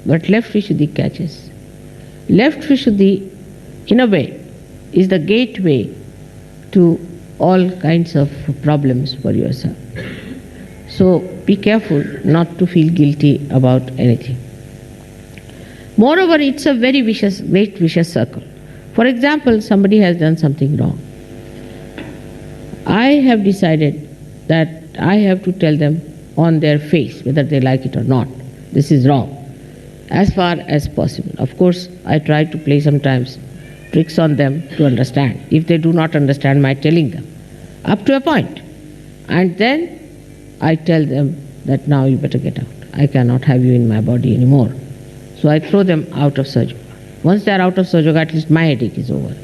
But left Vishuddhi catches. Left Vishuddhi, in a way, is the gateway to all kinds of problems for yourself. So be careful not to feel guilty about anything. Moreover, it's a very vicious, great vicious circle. For example, somebody has done something wrong. I have decided that I have to tell them on their face whether they like it or not. This is wrong, as far as possible. Of course, I try to play sometimes tricks on them to understand. If they do not understand my telling them, up to a point. And then I tell them that now you better get out. I cannot have you in my body anymore. So I throw them out of Sahaja Yoga. Once they are out of Sahaja Yoga, at least my headache is over.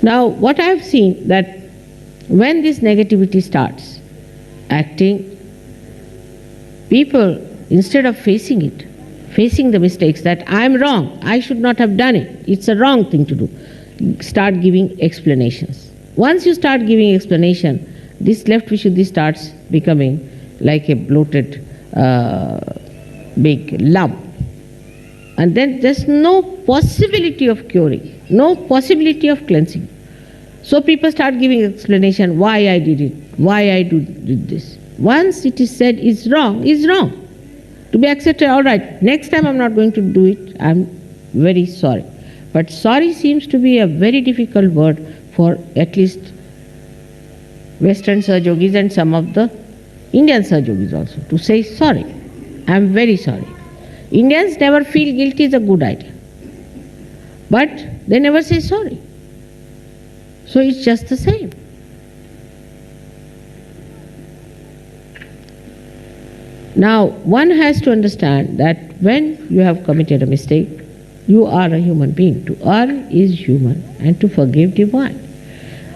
Now, what I have seen that when this negativity starts acting, people, instead of facing it, facing the mistakes that I am wrong, I should not have done it, it's a wrong thing to do, start giving explanations. Once you start giving explanation, this left Vishuddhi starts becoming like a bloated big lump. And then there's no possibility of curing, no possibility of cleansing. So people start giving explanation why I did it, why I did this. Once it is said is wrong, to be accepted, all right, next time I'm not going to do it, I'm very sorry. But sorry seems to be a very difficult word for at least Western Sahajogis and some of the Indian Sahajogis also, to say sorry, I'm very sorry. Indians never feel guilty is a good idea, but they never say sorry. So it's just the same. Now, one has to understand that when you have committed a mistake, you are a human being. To err is human and to forgive divine.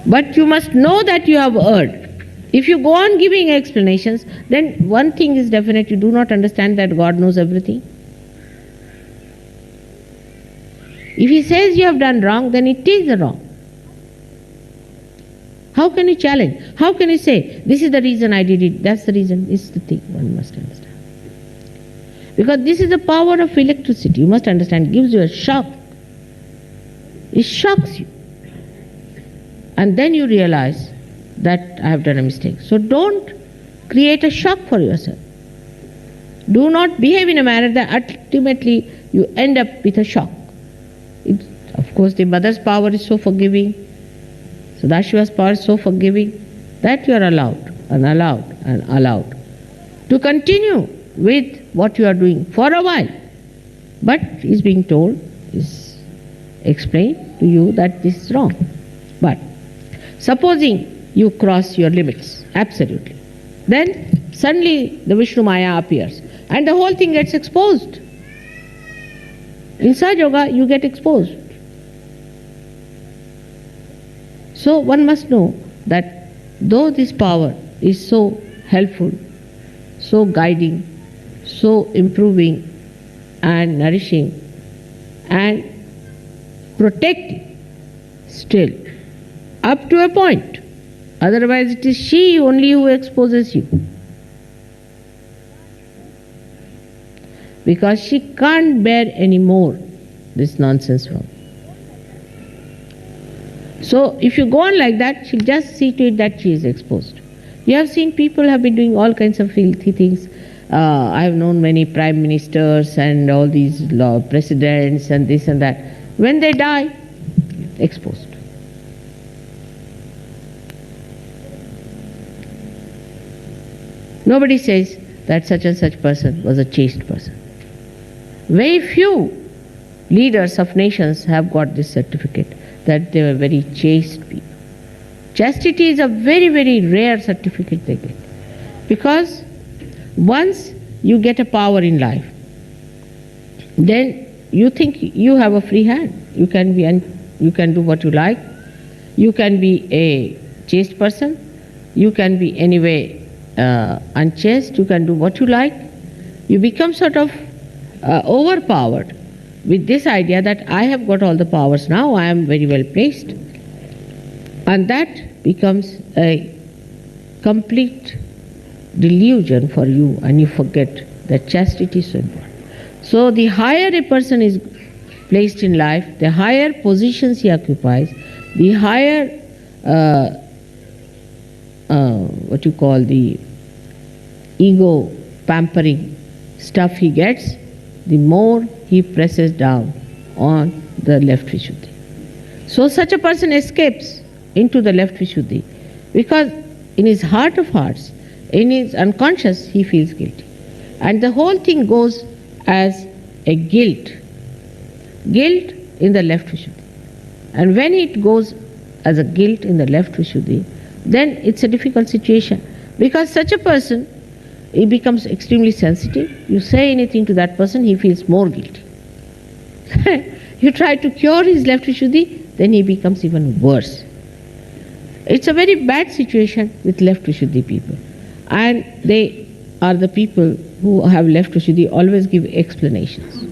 But you must know that you have erred. If you go on giving explanations, then one thing is definite, you do not understand that God knows everything. If He says you have done wrong, then it is the wrong. How can you challenge? How can you say, this is the reason I did it, that's the reason? This is the thing one must understand. Because this is the power of electricity. You must understand, it gives you a shock. It shocks you. And then you realize that I have done a mistake. So don't create a shock for yourself. Do not behave in a manner that ultimately you end up with a shock. Of course, the mother's power is so forgiving, Sadashiva's power is so forgiving, that you are allowed to continue with what you are doing for a while. But is being told, is explained to you that this is wrong. But supposing you cross your limits, absolutely, then suddenly the Vishnu Maya appears and the whole thing gets exposed. In Sahaja Yoga, you get exposed. So one must know that though this power is so helpful, so guiding, so improving and nourishing and protecting, still, up to a point. Otherwise it is she only who exposes you. Because she can't bear any more this nonsense from you. So if you go on like that, she'll just see to it that she is exposed. You have seen people have been doing all kinds of filthy things. I have known many prime ministers and all these presidents and this and that. When they die, exposed. Nobody says that such and such person was a chaste person. Very few leaders of nations have got this certificate that they were very chaste people. Chastity is a very, very rare certificate they get. Because once you get a power in life, then you think you have a free hand. You can do what you like. You can be a chaste person. You can be anyway unchaste. You can do what you like. You become sort of overpowered with this idea that I have got all the powers now, I am very well placed. And that becomes a complete delusion for you, and you forget that chastity is so important. So the higher a person is placed in life, the higher positions he occupies, the higher what you call the ego pampering stuff he gets, the more he presses down on the left Vishuddhi. So such a person escapes into the left Vishuddhi because in his heart of hearts, in his unconscious, he feels guilty. And the whole thing goes as a guilt in the left Vishuddhi. And when it goes as a guilt in the left Vishuddhi, then it's a difficult situation because such a person, he becomes extremely sensitive. You say anything to that person, he feels more guilty. You try to cure his left Vishuddhi, then he becomes even worse. It's a very bad situation with left Vishuddhi people. And they are the people who have left Vishuddhi always give explanations.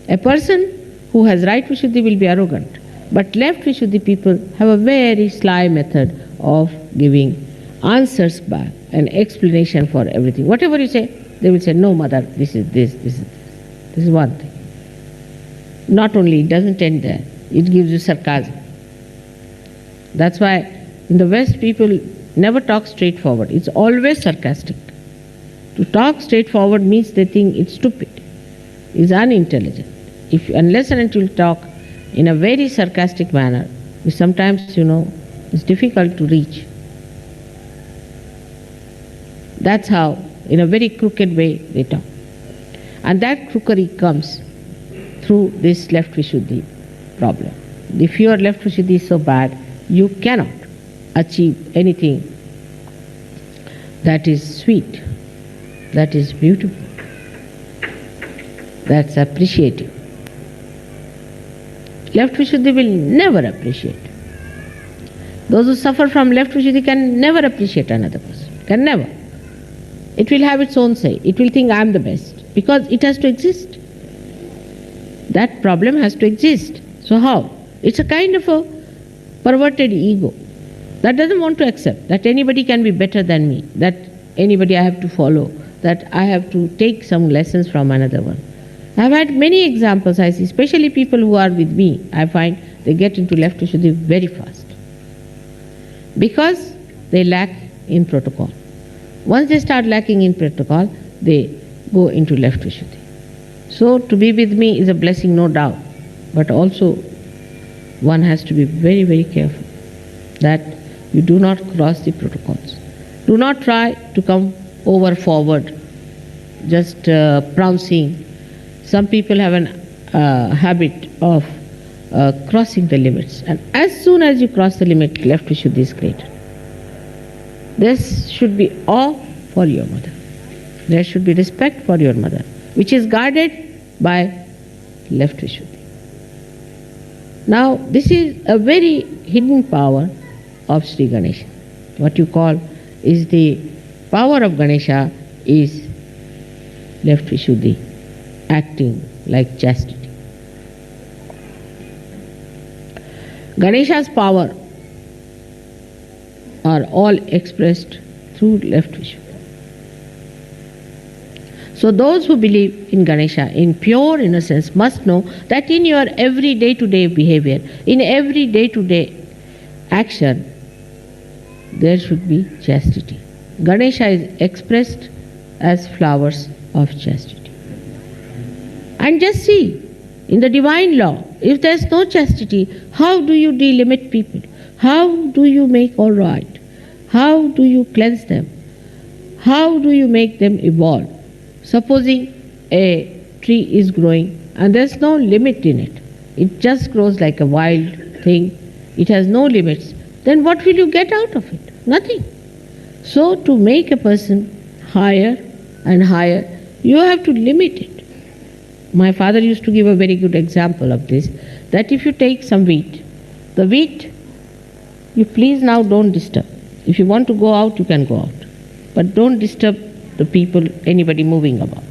A person who has right Vishuddhi will be arrogant, but left Vishuddhi people have a very sly method of giving answers back, an explanation for everything. Whatever you say, they will say, no mother, this is this, this is this. This is one thing. Not only, it doesn't end there, it gives you sarcasm. That's why in the West people never talk straightforward. It's always sarcastic. To talk straightforward means they think it's stupid, it's unintelligent. If unless and until you talk in a very sarcastic manner, which sometimes, is difficult to reach. That's how, in a very crooked way, they talk. And that crookery comes through this left Vishuddhi problem. If your left Vishuddhi is so bad, you cannot achieve anything that is sweet, that is beautiful, that's appreciative. Left Vishuddhi will never appreciate. Those who suffer from left Vishuddhi can never appreciate another person, can never. It will have its own say. It will think I am the best because it has to exist. That problem has to exist. So how? It's a kind of a perverted ego that doesn't want to accept that anybody can be better than me, that anybody I have to follow, that I have to take some lessons from another one. I have had many examples I see, especially people who are with me, I find they get into left Vishuddhi very fast because they lack in protocol. Once they start lacking in protocol, they go into left Vishuddhi. So to be with me is a blessing, no doubt, but also one has to be very, very careful that you do not cross the protocols. Do not try to come over forward, just pronouncing. Some people have an habit of crossing the limits, and as soon as you cross the limit, left Vishuddhi is created. This should be awe for your mother. There should be respect for your mother, which is guarded by left Vishuddhi. Now, this is a very hidden power of Sri Ganesha. What you call is the power of Ganesha is left Vishuddhi, acting like chastity. Ganesha's power are all expressed through left Vishuddhi. So those who believe in Ganesha in pure innocence must know that in your every day-to-day behavior, in every day-to-day action, there should be chastity. Ganesha is expressed as flowers of chastity. And just see, in the divine law, if there is no chastity, how do you delimit people? How do you make all right? How do you cleanse them? How do you make them evolve? Supposing a tree is growing and there is no limit in it, it just grows like a wild thing, it has no limits, then what will you get out of it? Nothing. So to make a person higher and higher, you have to limit it. My father used to give a very good example of this, that if you take some wheat, the wheat, you please now don't disturb. If you want to go out, you can go out. But don't disturb the people, anybody moving about.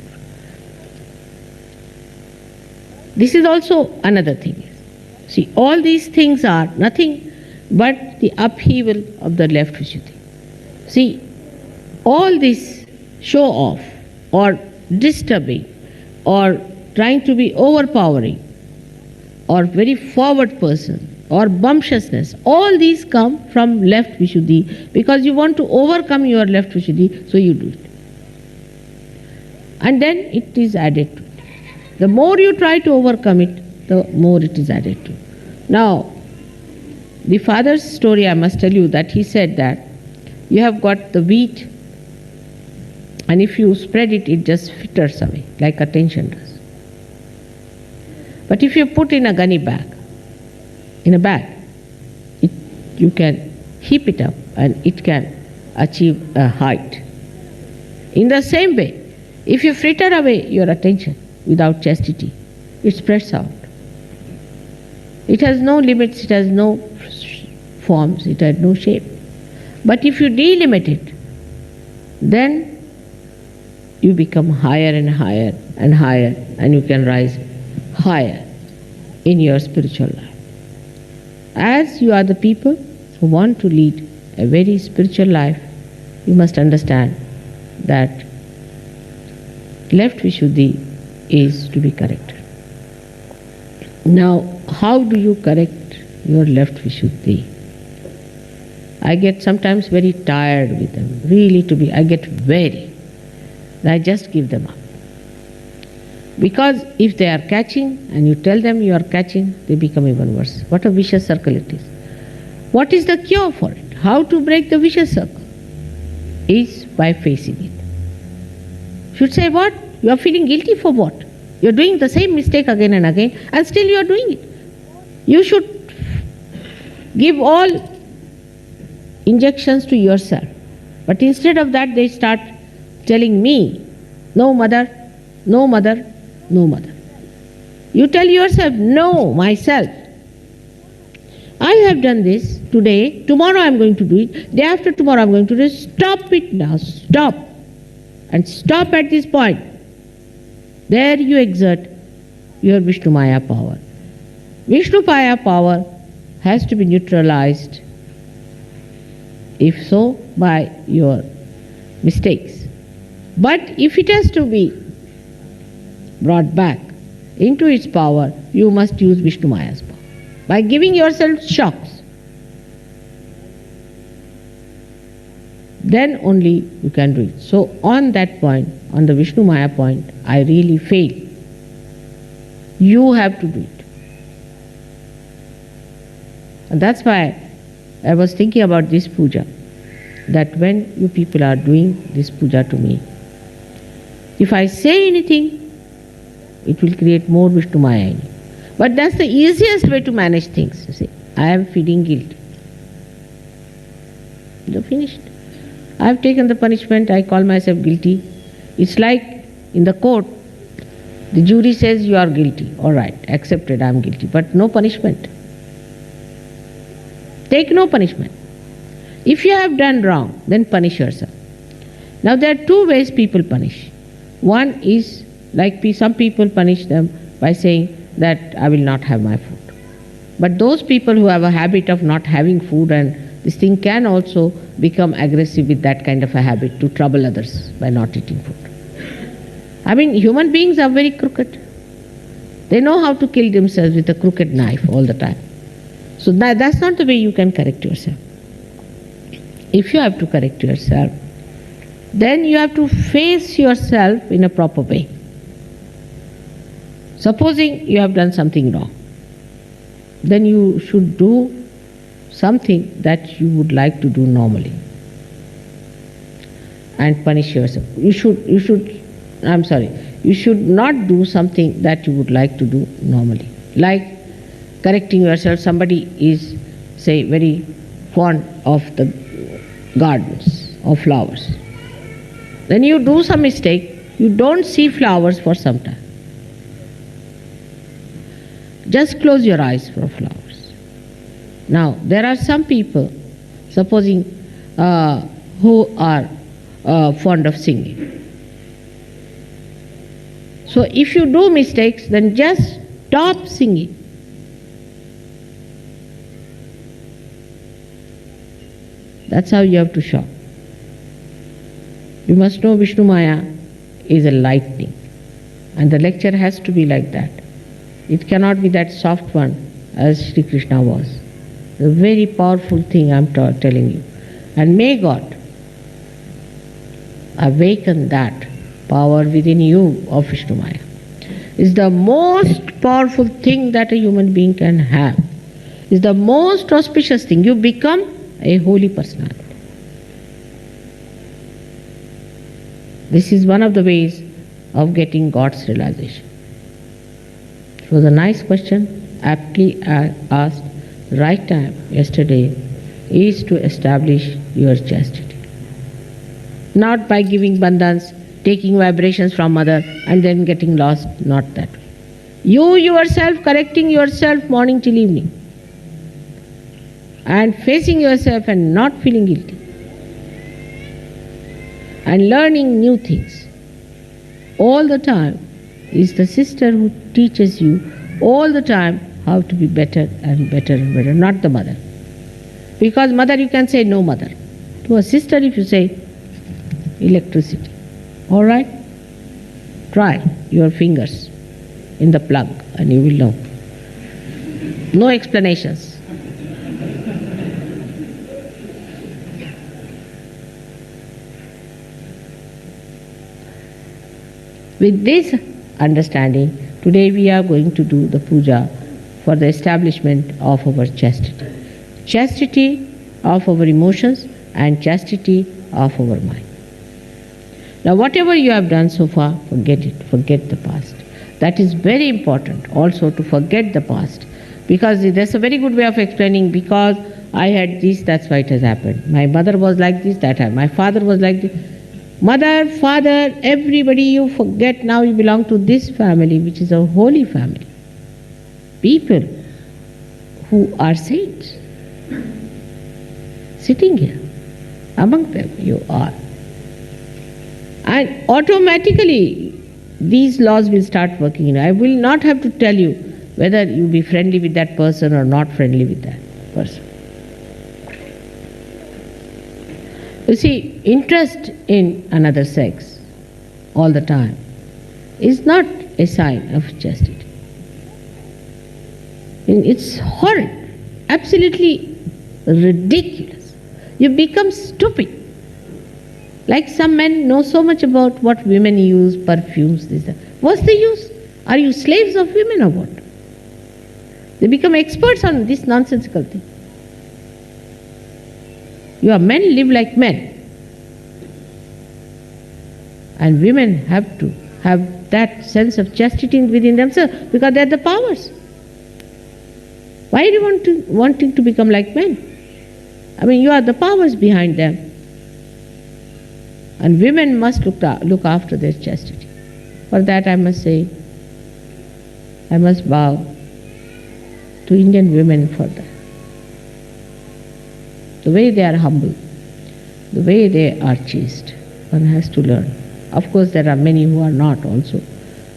This is also another thing. See, all these things are nothing but the upheaval of the left Vishuddhi. See, all this show off or disturbing or trying to be overpowering or very forward person or bumptiousness, all these come from left Vishuddhi because you want to overcome your left Vishuddhi, so you do it. And then it is added to it. The more you try to overcome it, the more it is added to. Now, the father's story, I must tell you that he said that you have got the wheat and if you spread it, it just fritters away like attention does. But if you put in a gunny bag, in a bag, you can heap it up and it can achieve a height. In the same way, if you fritter away your attention without chastity, it spreads out. It has no limits, it has no forms, it has no shape. But if you delimit it, then you become higher and higher and higher, and you can rise higher in your spiritual life. As you are the people who want to lead a very spiritual life, you must understand that left Vishuddhi is to be corrected. Now, how do you correct your left Vishuddhi? I get sometimes very tired with them, really I get very. I just give them up. Because if they are catching and you tell them you are catching, they become even worse. What a vicious circle it is. What is the cure for it? How to break the vicious circle? Is by facing it. Should say what? You are feeling guilty for what? You are doing the same mistake again and again, and still you are doing it. You should give all injections to yourself. But instead of that, they start telling me, no mother, no mother, no mother. You tell yourself, no, myself. I have done this today, tomorrow I am going to do it, day after tomorrow I am going to do it. Stop it now, stop. And stop at this point. There you exert your Vishnu Maya power. Vishnu Maya power has to be neutralized, if so, by your mistakes. But if it has to be brought back into its power, you must use Vishnu Maya's power by giving yourself shocks. Then only you can do it. So on that point, on the Vishnu Maya point, I really fail. You have to do it. And that's why I was thinking about this puja, that when you people are doing this puja to me, if I say anything, it will create more Vishnu Maya in you. But that's the easiest way to manage things. You see, I am feeling guilty. You're finished. I have taken the punishment, I call myself guilty. It's like in the court, the jury says you are guilty. All right, accepted, I am guilty. But no punishment. Take no punishment. If you have done wrong, then punish yourself. Now there are two ways people punish. One is like some people punish them by saying that I will not have my food. But those people who have a habit of not having food, and this thing can also become aggressive with that kind of a habit to trouble others by not eating food. I mean, human beings are very crooked. They know how to kill themselves with a crooked knife all the time. So that's not the way you can correct yourself. If you have to correct yourself, then you have to face yourself in a proper way. Supposing you have done something wrong, then you should do something that you would like to do normally and punish yourself. You should not do something that you would like to do normally. Like correcting yourself, somebody is, say, very fond of the gardens or flowers. Then you do some mistake, you don't see flowers for some time. Just close your eyes for flowers. Now, there are some people, supposing, who are fond of singing. So if you do mistakes, then just stop singing. That's how you have to shout. You must know Vishnu Maya is a lightning, and the lecture has to be like that. It cannot be that soft one as Sri Krishna was. A very powerful thing I am telling you. And may God awaken that power within you of Vishnu Maya. It's the most powerful thing that a human being can have. It's the most auspicious thing. You become a holy personality. This is one of the ways of getting God's realization. It was a nice question, aptly asked. Right time yesterday is to establish your chastity. Not by giving bandhans, taking vibrations from mother and then getting lost, not that way. You yourself correcting yourself morning till evening and facing yourself and not feeling guilty and learning new things. all the time. It's the sister who teaches you all the time how to be better and better and better, not the mother. Because mother, you can say no mother. To a sister, if you say electricity, all right? Try your fingers in the plug and you will know. No explanations. With this understanding, today we are going to do the puja for the establishment of our chastity. Chastity of our emotions and chastity of our mind. Now whatever you have done so far, forget it, forget the past. That is very important also, to forget the past, because there's a very good way of explaining, because I had this, that's why it has happened. My mother was like this, that happened. My father was like this. Mother, father, everybody you forget, now you belong to this family, which is a holy family. People who are saints, sitting here, among them you are. And automatically these laws will start working. I will not have to tell you whether you be friendly with that person or not friendly with that person. You see, interest in another sex all the time is not a sign of chastity. It's horrid, absolutely ridiculous. You become stupid. Like some men know so much about what women use, perfumes, this, that. What's the use? Are you slaves of women or what? They become experts on this nonsensical thing. Your men live like men. And women have to have that sense of chastity within themselves, because they are the powers. Why are you wanting to become like men? I mean, you are the powers behind them. And women must look after their chastity. For that I must say, I must bow to Indian women for that. The way they are humble, the way they are chaste, one has to learn. Of course, there are many who are not also,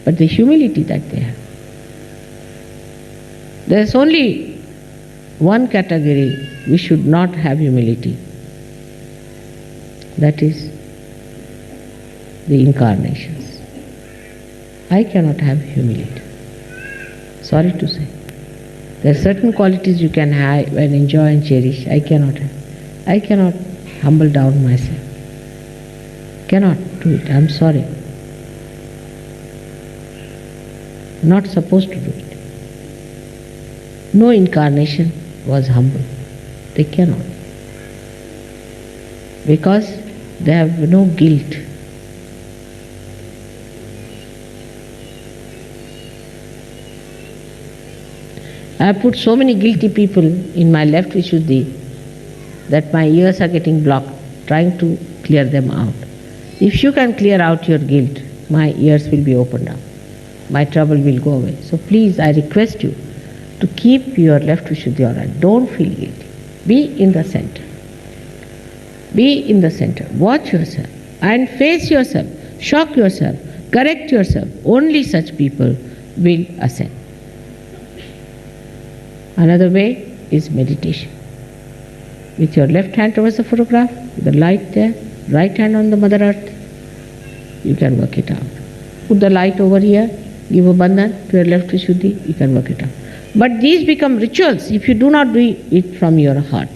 but the humility that they have. There is only one category we should not have humility. That is the incarnations. I cannot have humility. Sorry to say. There are certain qualities you can have and enjoy and cherish. I cannot have. I cannot humble down myself. Cannot do it. I'm sorry. Not supposed to do it. No incarnation was humble. They cannot. Because they have no guilt. I have put so many guilty people in my left Vishuddhi that my ears are getting blocked, trying to clear them out. If you can clear out your guilt, my ears will be opened up. My trouble will go away. So please, I request you to keep your left Vishuddhi alright. Don't feel guilty. Be in the center. Be in the center. Watch yourself and face yourself. Shock yourself. Correct yourself. Only such people will ascend. Another way is meditation. With your left hand towards the photograph, with the light there, right hand on the Mother Earth, you can work it out. Put the light over here, give a bandhan to your left Vishuddhi, you can work it out. But these become rituals if you do not do it from your heart.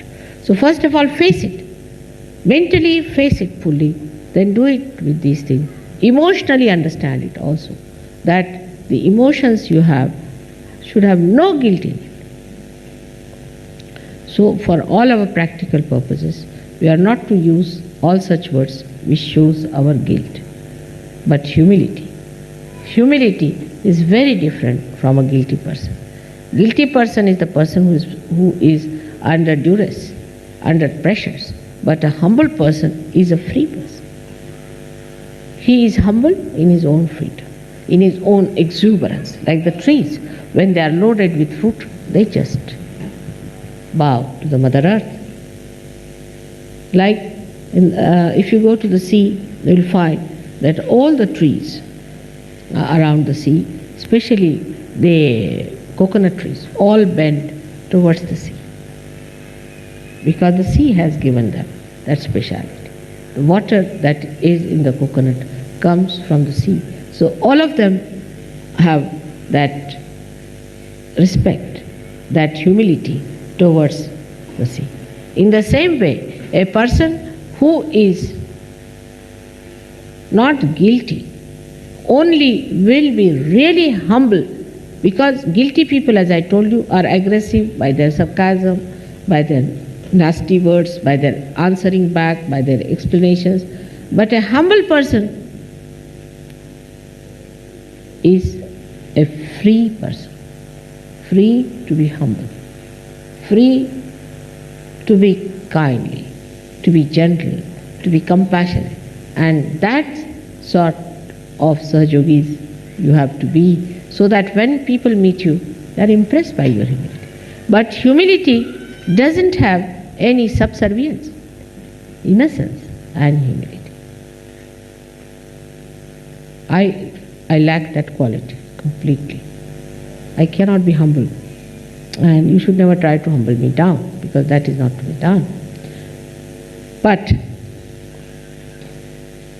So first of all, face it. Mentally face it fully, then do it with these things. Emotionally understand it also, that the emotions you have should have no guilt in it. So for all our practical purposes, we are not to use all such words which shows our guilt, but humility. Humility is very different from a guilty person. Guilty person is the person who is under duress, under pressures, but a humble person is a free person. He is humble in his own freedom, in his own exuberance. Like the trees, when they are loaded with fruit, they just bow to the Mother Earth. Like if you go to the sea, you will find that all the trees around the sea, especially the coconut trees, all bend towards the sea. Because the sea has given them that speciality. The water that is in the coconut comes from the sea. So all of them have that respect, that humility towards the sea. In the same way, a person who is not guilty only will be really humble, because guilty people, as I told you, are aggressive by their sarcasm, by their nasty words, by their answering back, by their explanations. But a humble person is a free person, free to be humble, free to be kindly, to be gentle, to be compassionate. And that sort of Sahajogis you have to be, so that when people meet you, they are impressed by your humility. But humility doesn't have any subservience, innocence and humility. I lack that quality completely. I cannot be humble, and you should never try to humble me down, because that is not to be done. But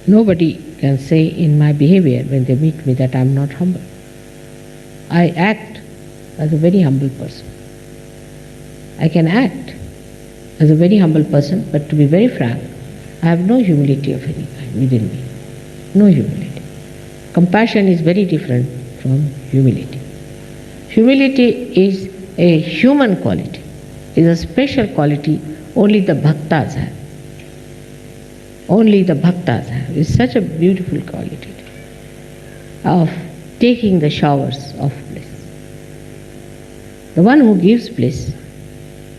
nobody can say in my behavior when they meet me that I am not humble. I act as a very humble person. I can act as a very humble person, but to be very frank, I have no humility of any kind within me. No humility. Compassion is very different from humility. Humility is a human quality, is a special quality only the bhaktas have. Only the bhaktas have. It's such a beautiful quality of taking the showers of bliss. The one who gives bliss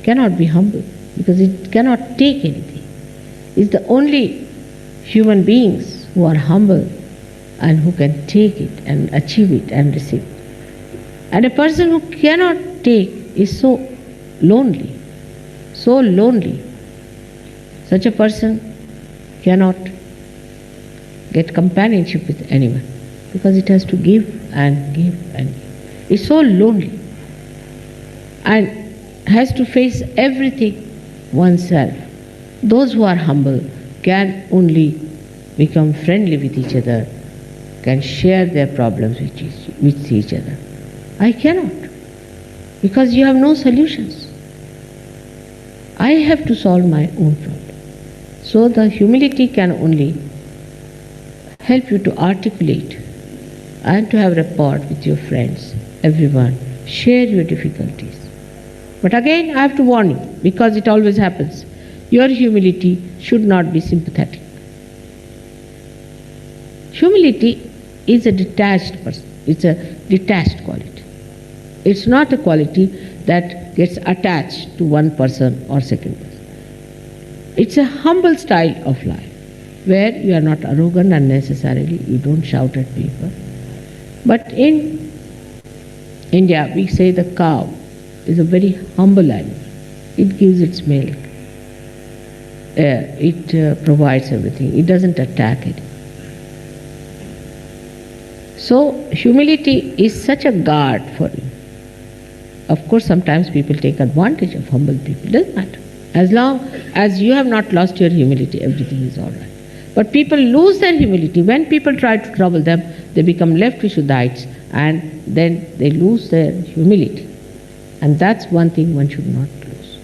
cannot be humble, because it cannot take anything. It's the only human beings who are humble and who can take it and achieve it and receive it. And a person who cannot take is so lonely, so lonely. Such a person cannot get companionship with anyone, because it has to give and give and give. It's so lonely and has to face everything oneself. Those who are humble can only become friendly with each other, can share their problems with each other. I cannot, because you have no solutions. I have to solve my own problem. So the humility can only help you to articulate and to have rapport with your friends, everyone, share your difficulties. But again, I have to warn you, because it always happens. Your humility should not be sympathetic. Humility is a detached person. It's a detached quality. It's not a quality that gets attached to one person or second person. It's a humble style of life, where you are not arrogant unnecessarily, you don't shout at people. But in India, we say the cow is a very humble animal. It gives its milk. It provides everything. It doesn't attack it. So humility is such a guard for you. Of course, sometimes people take advantage of humble people. It doesn't matter. As long as you have not lost your humility, everything is all right. But people lose their humility. When people try to trouble them, they become left Vishuddhites, and then they lose their humility. And that's one thing one should not lose.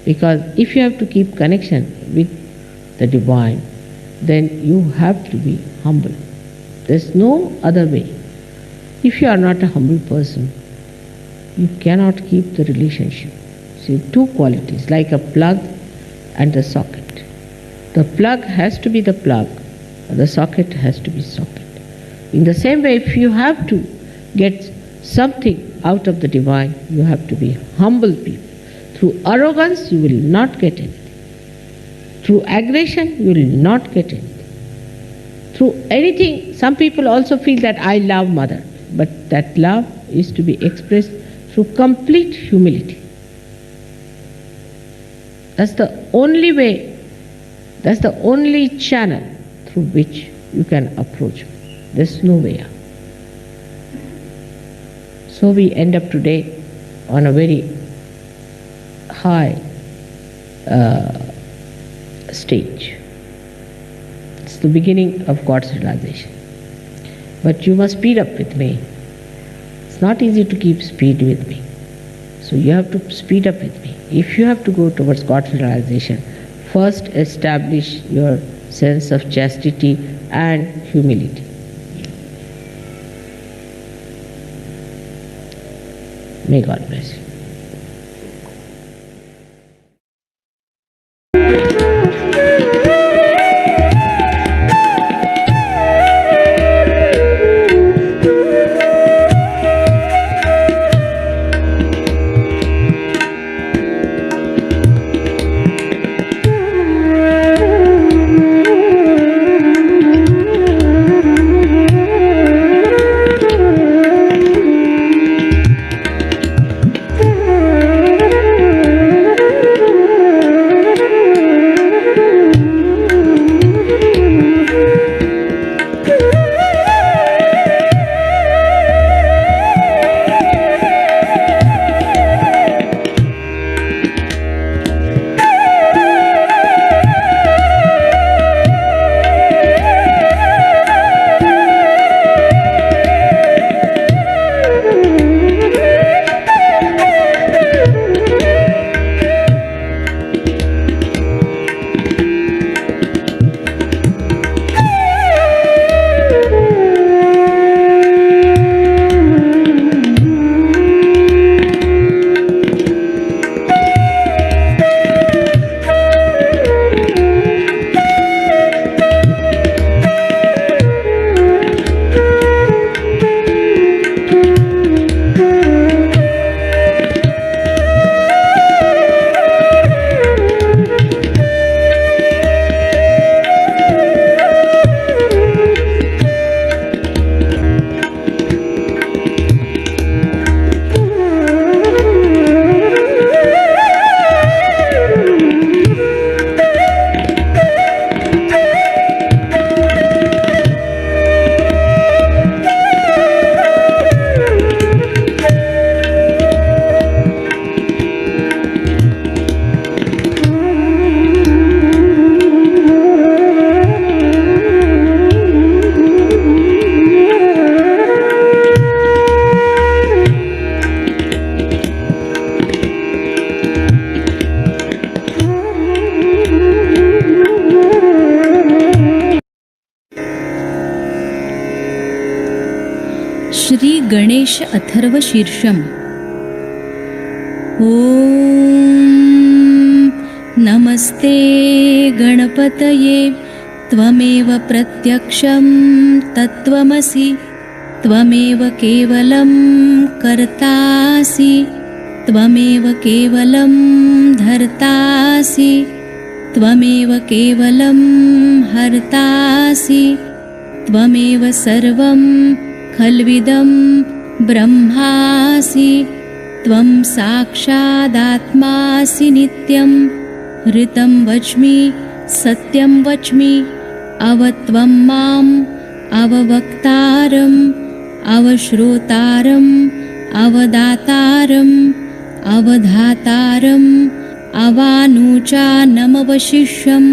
Because if you have to keep connection with the divine, then you have to be humble. There's no other way. If you are not a humble person, you cannot keep the relationship. See, two qualities, like a plug and a socket. The plug has to be the plug, the socket has to be socket. In the same way, if you have to get something out of the divine, you have to be humble people. Through arrogance, you will not get anything. Through aggression, you will not get anything. Through anything, some people also feel that I love Mother, but that love is to be expressed through complete humility. That's the only way, that's the only channel through which you can approach me. There's no way out. so we end up today on a very high stage. It's the beginning of God's realization. But you must speed up with me. It's not easy to keep speed with me. So you have to speed up with me. If you have to go towards God's realization, first establish your sense of chastity and humility. May God bless you. Shri Ganesh Atharva शीर्षम। ॐ नमस्ते गणपतये त्वमेव प्रत्यक्षं तत्त्वमसि त्वमेव केवलं कर्तासि त्वमेव केवलं धर्तासि त्वमेव केवलं हर्तासि त्वमेव सर्वं खल्विदं ब्रह्मासि त्वं साक्षादात्मासि नित्यं ऋतं वच्मि सत्यं वच्मि अवत्वं माम् अववक्तारम् अवश्रोतारम् अवदातारम् अवधातारम् अवानुचानमवशिष्यम्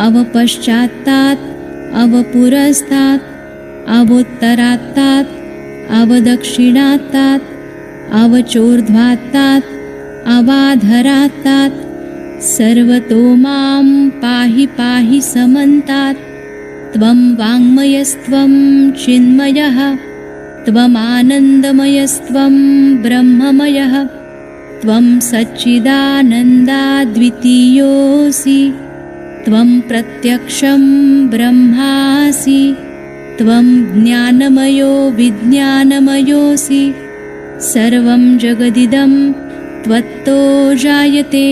अवपश्चात्तात् अवपुरस्तात् अवोत्तरात्तात् अवदक्षिणात्तात् अवचोर्ध्वात्तात् अवाधरात्तात् सर्वतो मां पाहि पाहि समन्तात् त्वं वाङ्मयस्त्वं चिन्मयः त्वमानन्दमयस्त्वं ब्रह्ममयः त्वं सच्चिदानन्दाद्वितीयोऽसि त्वं प्रत्यक्षं ब्रह्मासि त्वं ज्ञानमयो विज्ञानमयोऽसि सर्वं जगदिदं त्वत्तो जायते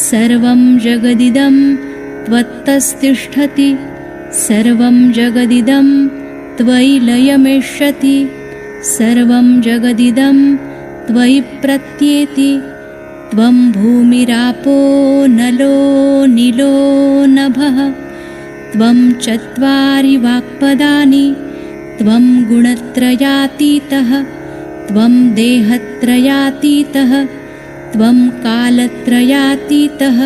सर्वं जगदिदं त्वत्तस्तिष्ठति सर्वं जगदिदं त्वयि लयमेष्यति सर्वं जगदिदं त्वयि प्रत्येति त्वं भूमिरापो नलो नीलो नभः त्वं चत्वारि वाक्पदानि त्वं गुणत्रयातीतः त्वं देहत्रयातीतः त्वं कालत्रयातीतः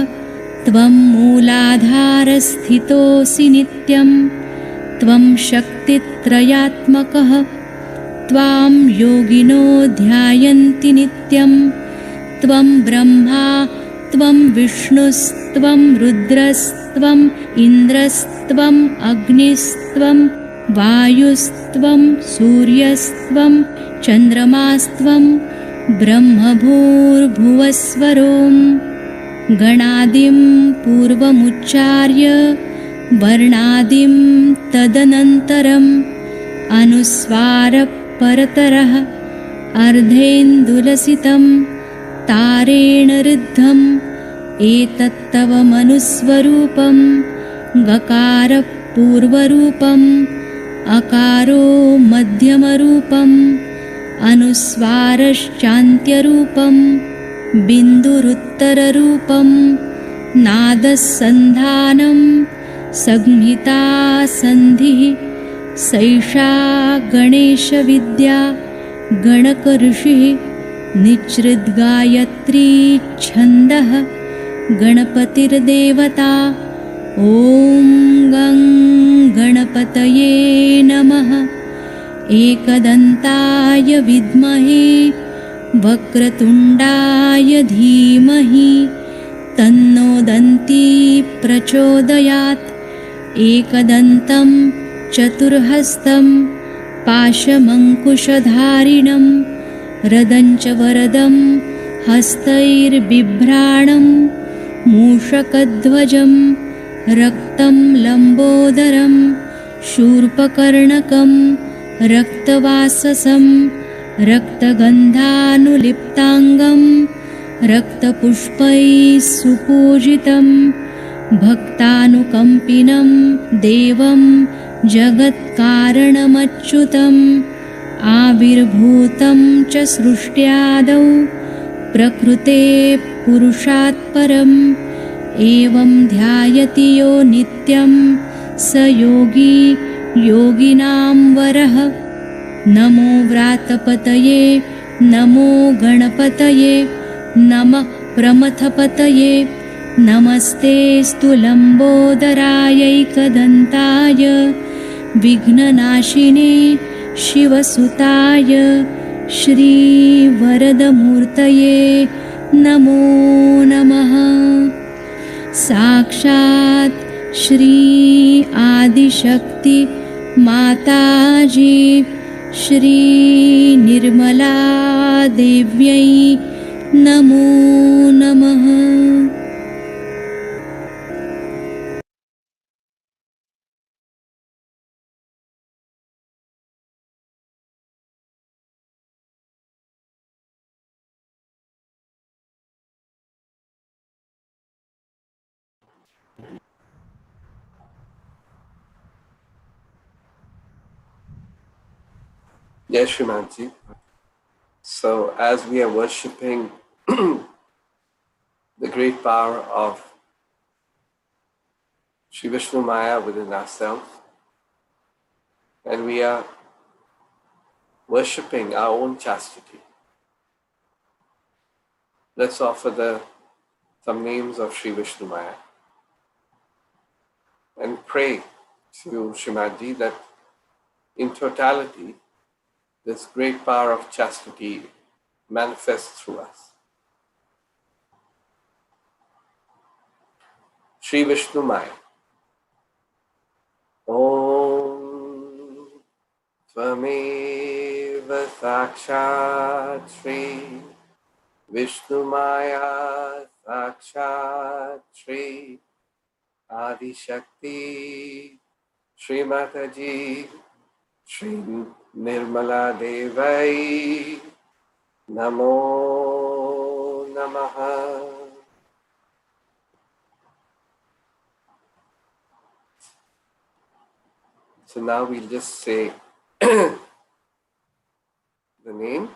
त्वं मूलाधारस्थितोऽसि नित्यं त्वं शक्तित्रयात्मकः त्वां योगिनो ध्यायन्ति नित्यं त्वं ब्रह्मा त्वं विष्णुस्त्वं रुद्रस्त्वम् इन्द्रस्त्वम् अग्निस्त्वं वायुस्त्वं सूर्यस्त्वं चन्द्रमास्त्वं ब्रह्मभूर्भुवस्वरों गणादिं पूर्वमुच्चार्य वर्णादिं तदनन्तरम् अनुस्वारपरतरः अर्धेन्दुलसितं तारेण ऋद्धम् एतत्तव मनुस्वरूपं गकारः पूर्वरूपम् अकारो मध्यमरूपम् अनुस्वारश्चान्त्यरूपं बिन्दुरुत्तररूपं नादसन्धानं संहिता सन्धिः सैषा गणेशविद्या गणकऋषिः निच्छृद्गायत्री छन्दः गणपतिर्देवता ॐ गं गणपतये नमः एकदन्ताय विद्महे वक्रतुण्डाय धीमहि तन्नो दन्ती प्रचोदयात् एकदन्तं चतुर्हस्तं पाशमङ्कुशधारिणं रदञ्च वरदं हस्तैर्बिभ्राणं मूषकध्वजं रक्तं लम्बोदरं शूर्पकर्णकं रक्तवाससं रक्तगन्धानुलिप्ताङ्गं रक्तपुष्पैः सुपूजितं भक्तानुकम्पिनं देवं जगत्कारणमच्युतम् आविर्भूतं च सृष्ट्यादौ प्रकृते पुरुषात् परम् एवं ध्यायति यो नित्यं स योगी योगिनां वरः नमो व्रातपतये नमो गणपतये नमः प्रमथपतये नमस्तेऽस्तु लम्बोदरायैकदन्ताय विघ्ननाशिने शिवसुताय श्रीवरदमूर्तये नमो नमः साक्षात् श्री आदिशक्ति माताजी श्री निर्मला देव्यै नमो नमः। Yes, Shrimanji. So as we are worshipping the great power of Shri Vishnu Maya within ourselves, and we are worshipping our own chastity, let's offer some names of Shri Vishnu Maya and pray to Shrimadji that in totality, this great power of chastity manifests through us. Shri Vishnu Maya. Om Tvameva Sakshat Shri Vishnu Maya Sakshat Shri Adi Shakti Shri Mataji Shri Nirmala Devai Namo Namaha. So now we'll just say the name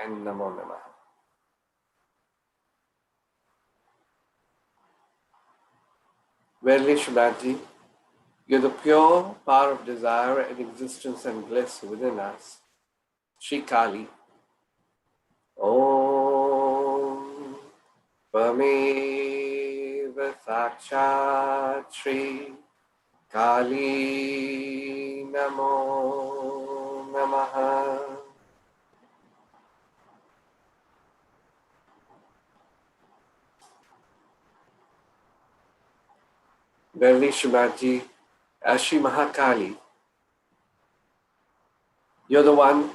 and Namo Namaha. Verily, Shrimadji, you're the pure power of desire and existence and bliss within us, Shri Kali, Om Tvameva Sakshat Shri Kali Namo Namaha. Verily, Shrimadji, as Shri Mahakali, you're the one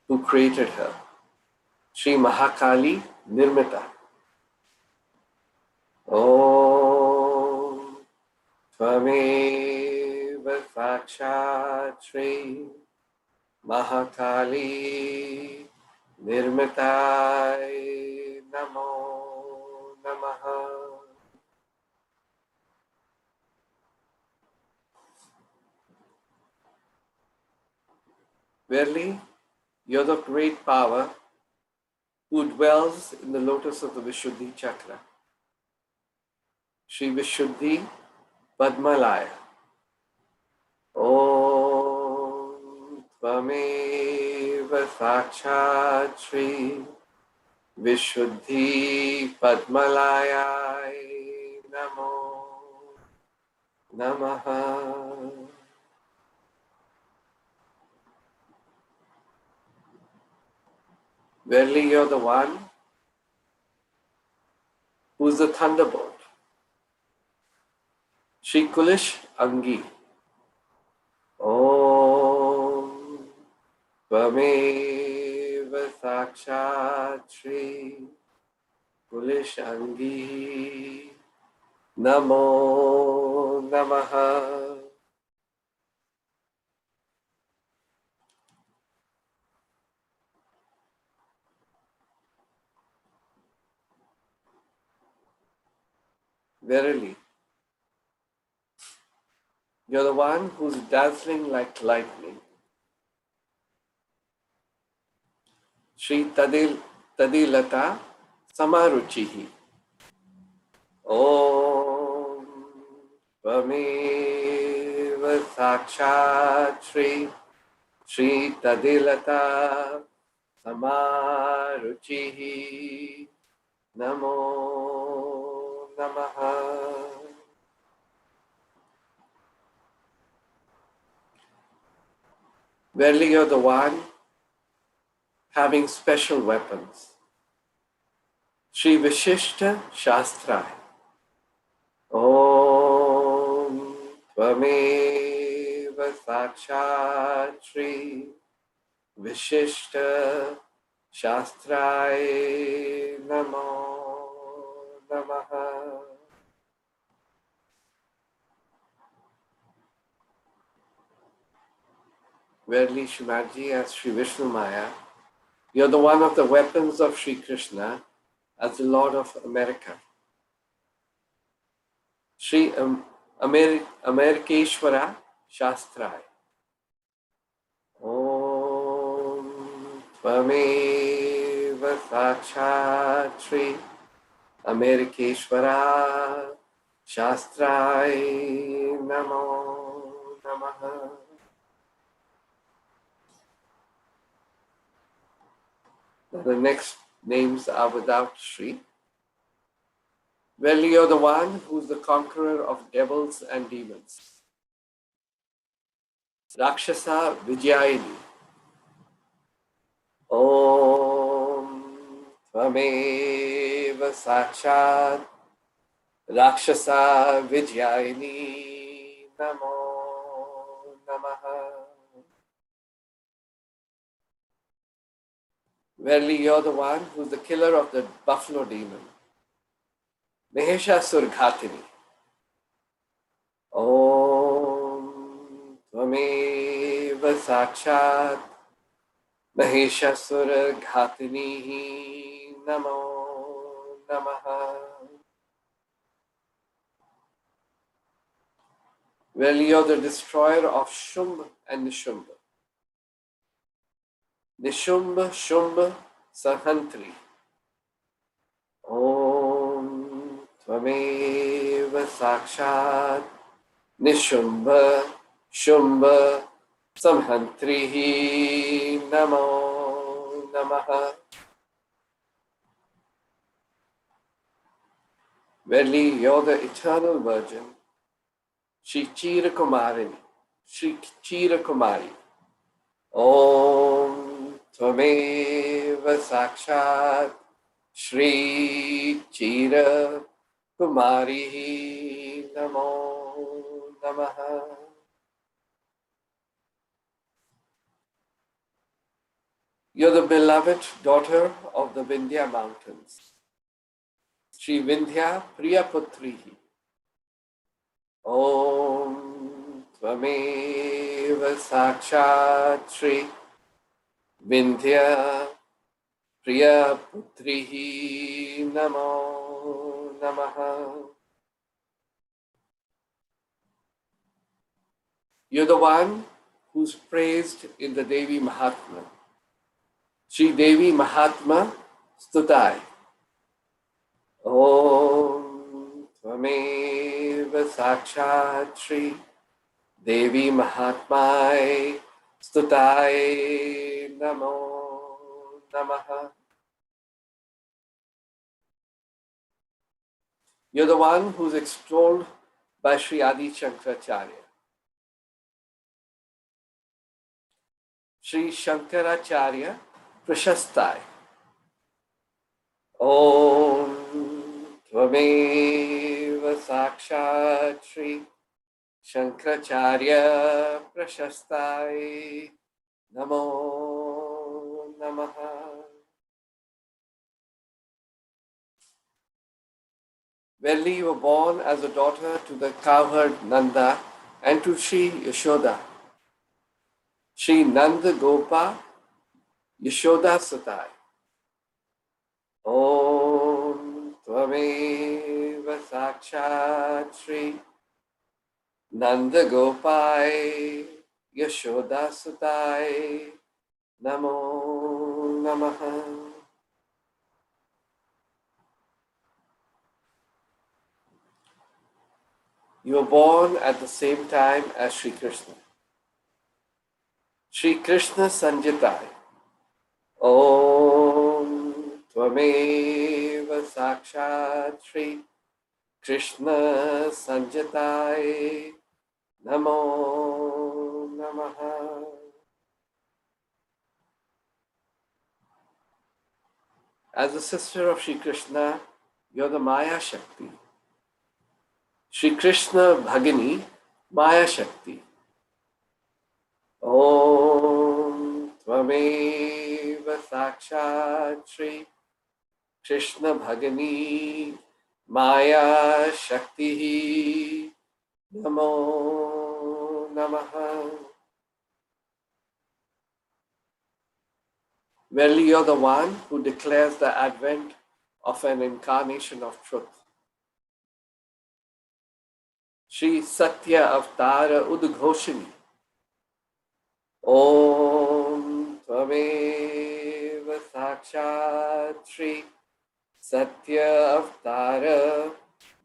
who created her. Shri Mahakali Nirmita. Om Tvameva Sakshat Shri Mahakali Nirmitai Namo Namaha. Verily, you're the great power who dwells in the lotus of the Vishuddhi Chakra. Shri Vishuddhi Padmalaya. Om Tvameva Sakshat Shri Vishuddhi Padmalaya Namo Namaha. Verily, you're the one who is the thunderbolt. Shri Kulish Angi. Om Tvameva Sakshat Shri Kulish Angi Namo Namaha. Verily, you're the one who's dazzling like lightning. Shri Tadilata Samaruchihi. Om Tvameva Sakshat Shri Shri Tadilata Samaruchihi Namo Namaha. Verily, you're the one having special weapons. Shri Vishishta Shastra. Om Tvameva Sakshat Shri Vishishta Shastraye Namo Namaha. Verily, Shrimadji, as Shri Vishnu Maya, you're the one of the weapons of Shri Krishna as the Lord of America. Shri Amerikeshwara Shastrai. Om Tvameva Sakshat Shri Amerikeshwara Shastrai Namo Namaha. The next names are without Shri. Verily, you're the one who's the conqueror of devils and demons. Rakshasa Vijayini. Om Tvameva Sakshat Rakshasa Vijayini Namo Namaha. Verily, you're the one who's the killer of the buffalo demon. Maheshasur Ghatini. Om Tvameva Sakshat Maheshasur Ghatini Namo Namaha. Verily, you're the destroyer of Shumb and Nishumbha. Nishumbha Shumbha Sahantri. Om Tvameva Sakshat Nishumbha Shumbha Samhantrihi Namo Namaha. Verily, you're the eternal virgin, Shri Chira Kumarini, Shri Chira Kumari. Om Tvameva Sakshat Shri Chira Kumari Namo Namaha. You're the beloved daughter of the Vindhya mountains, Shri Vindhya Priyaputrihi. Om Tvameva Sakshat Shri Vindhya Priyaputrihi Namo Namaha. You're the one who's praised in the Devi Mahatma. Shri Devi Mahatma Stutai. Om Tvameva Sakshat Shri Devi Mahatmai Stutai Namo Namaha. You're the one who's extolled by Sri Adi Shankaracharya. Sri Shankaracharya Prashastai. Om Tvameva Sakshat Shri Shankaracharya Prashastai Namo Namaha. Verily, you were born as a daughter to the cowherd Nanda and to Sri Yashoda. Sri Nanda Gopa Yashoda Satai. Om Tvameva Sakshat Shri Nanda Gopai Yashoda Satai Namo Namaha. You were born at the same time as Sri Krishna. Sri Krishna Sanjitai. Om Tvameva Sakshat Shri Krishna Sanjitai Namo Namaha. As the sister of Sri Krishna, you're the Maya Shakti. Sri Krishna Bhagini Maya Shakti. Om Tvameva Sakshat Shri Krishna Bhagini Maya Shakti Namo Namaha. Verily, you're the one who declares the advent of an incarnation of truth. Shri Satya Avatara Udghoshini. Om Tvameva Sakshat Shri Satya Avatara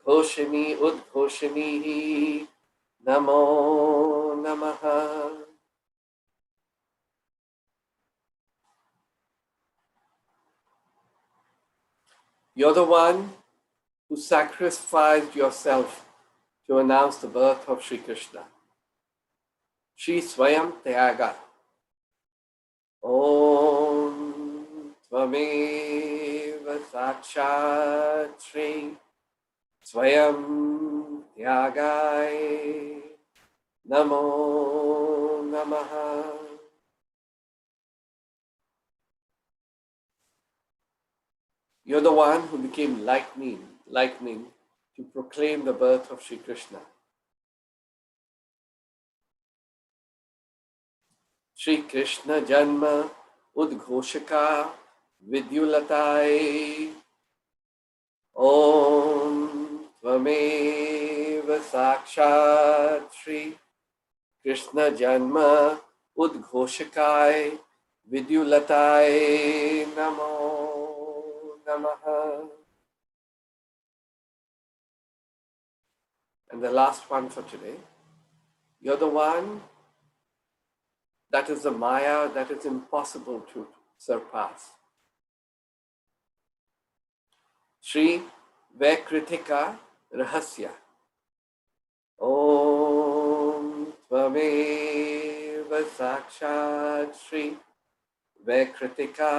Ghoshini Udghoshini Namo Namaha. You're the one who sacrificed yourself to announce the birth of Sri Krishna. Shri Swayam Tyaga. Om Tvameva Sakshat Shri Swayam Tyagai Namo Namaha. You're the one who became lightning to proclaim the birth of Sri Krishna. Shri Krishna Janma Udghoshaka Vidyulatai. Om Tvameva Sakshat Shri Krishna Janma Udghoshakai Vidyulatai Namo Namaha. And the last one for today. You're the one that is the Maya that is impossible to surpass. Shri वैकृतिका रहस्य। ओम त्वमेव साक्षात् श्री वैकृतिका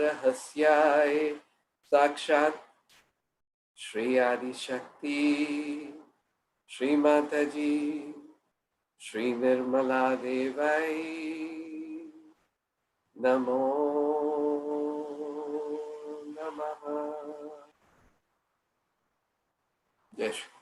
रहस्याय साक्षात् श्री आदिशक्ति श्री माताजी श्री निर्मला देवाय नमो नमः। जय श्री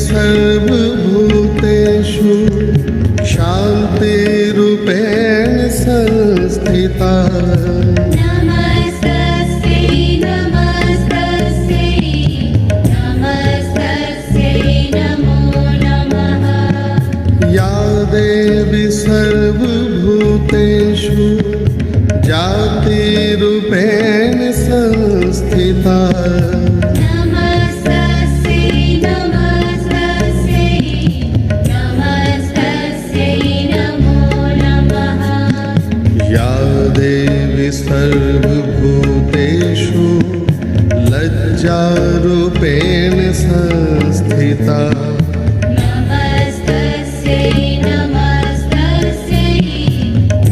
सर्वभूतेषु शान्तिरूपेण दयारूपेण संस्थिता नमस्तस्यै नमस्तस्यै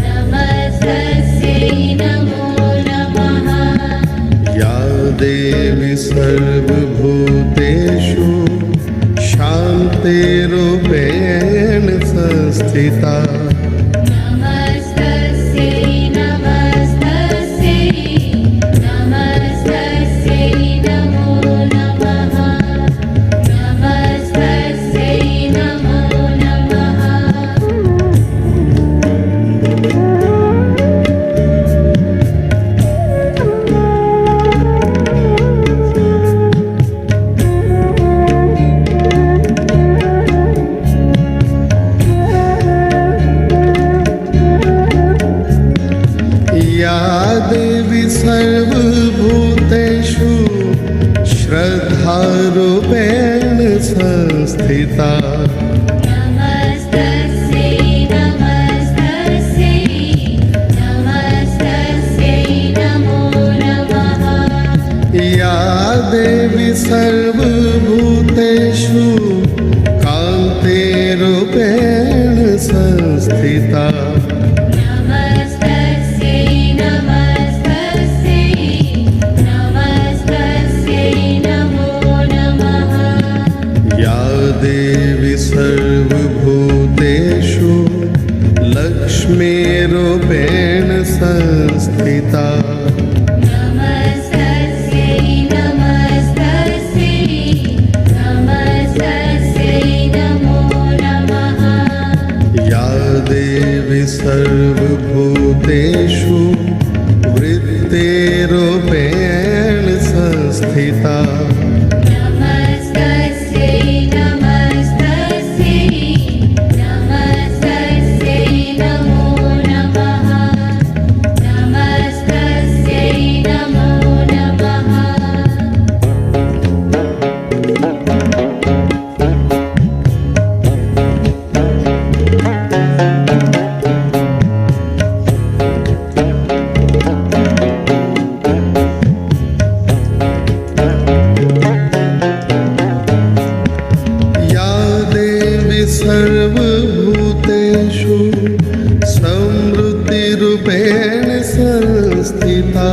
नमस्तस्यै नमो नमः या देवी सर्वभूतेषु शान्तिरूपेण संस्थिता नमस्तस्यै नमस्तस्यै नमस्तस्यै नमो नमः नमस्तस्यै नमो नमः या देवी सर्वभूतेषु श्रद्धारूपेण संस्थिता नमस्तस्यै नमस्तस्यै नमस्तस्यै नमो नमः या देवी सर्वभूतेषु कान्तिरूपेण संस्थिता नमस्तस्यै नमस्तस्यै नमस्तस्यै नमो नमः या देवी सर्वभूतेषु लक्ष्मीरूपेण संस्थिता नमस्तस्यै नमस्तस्यै नमस्तस्यै नमो नमः या देवी सर्वभूतेषु वृत्तिरूपेण संस्थिता नमस्तस्यै नमस्तस्यै नमस्तस्यै नमो नमः नमस्तस्यै नमो नमः या देवी सर्वभूतेषु समृद्धिरूपेण संस्थिता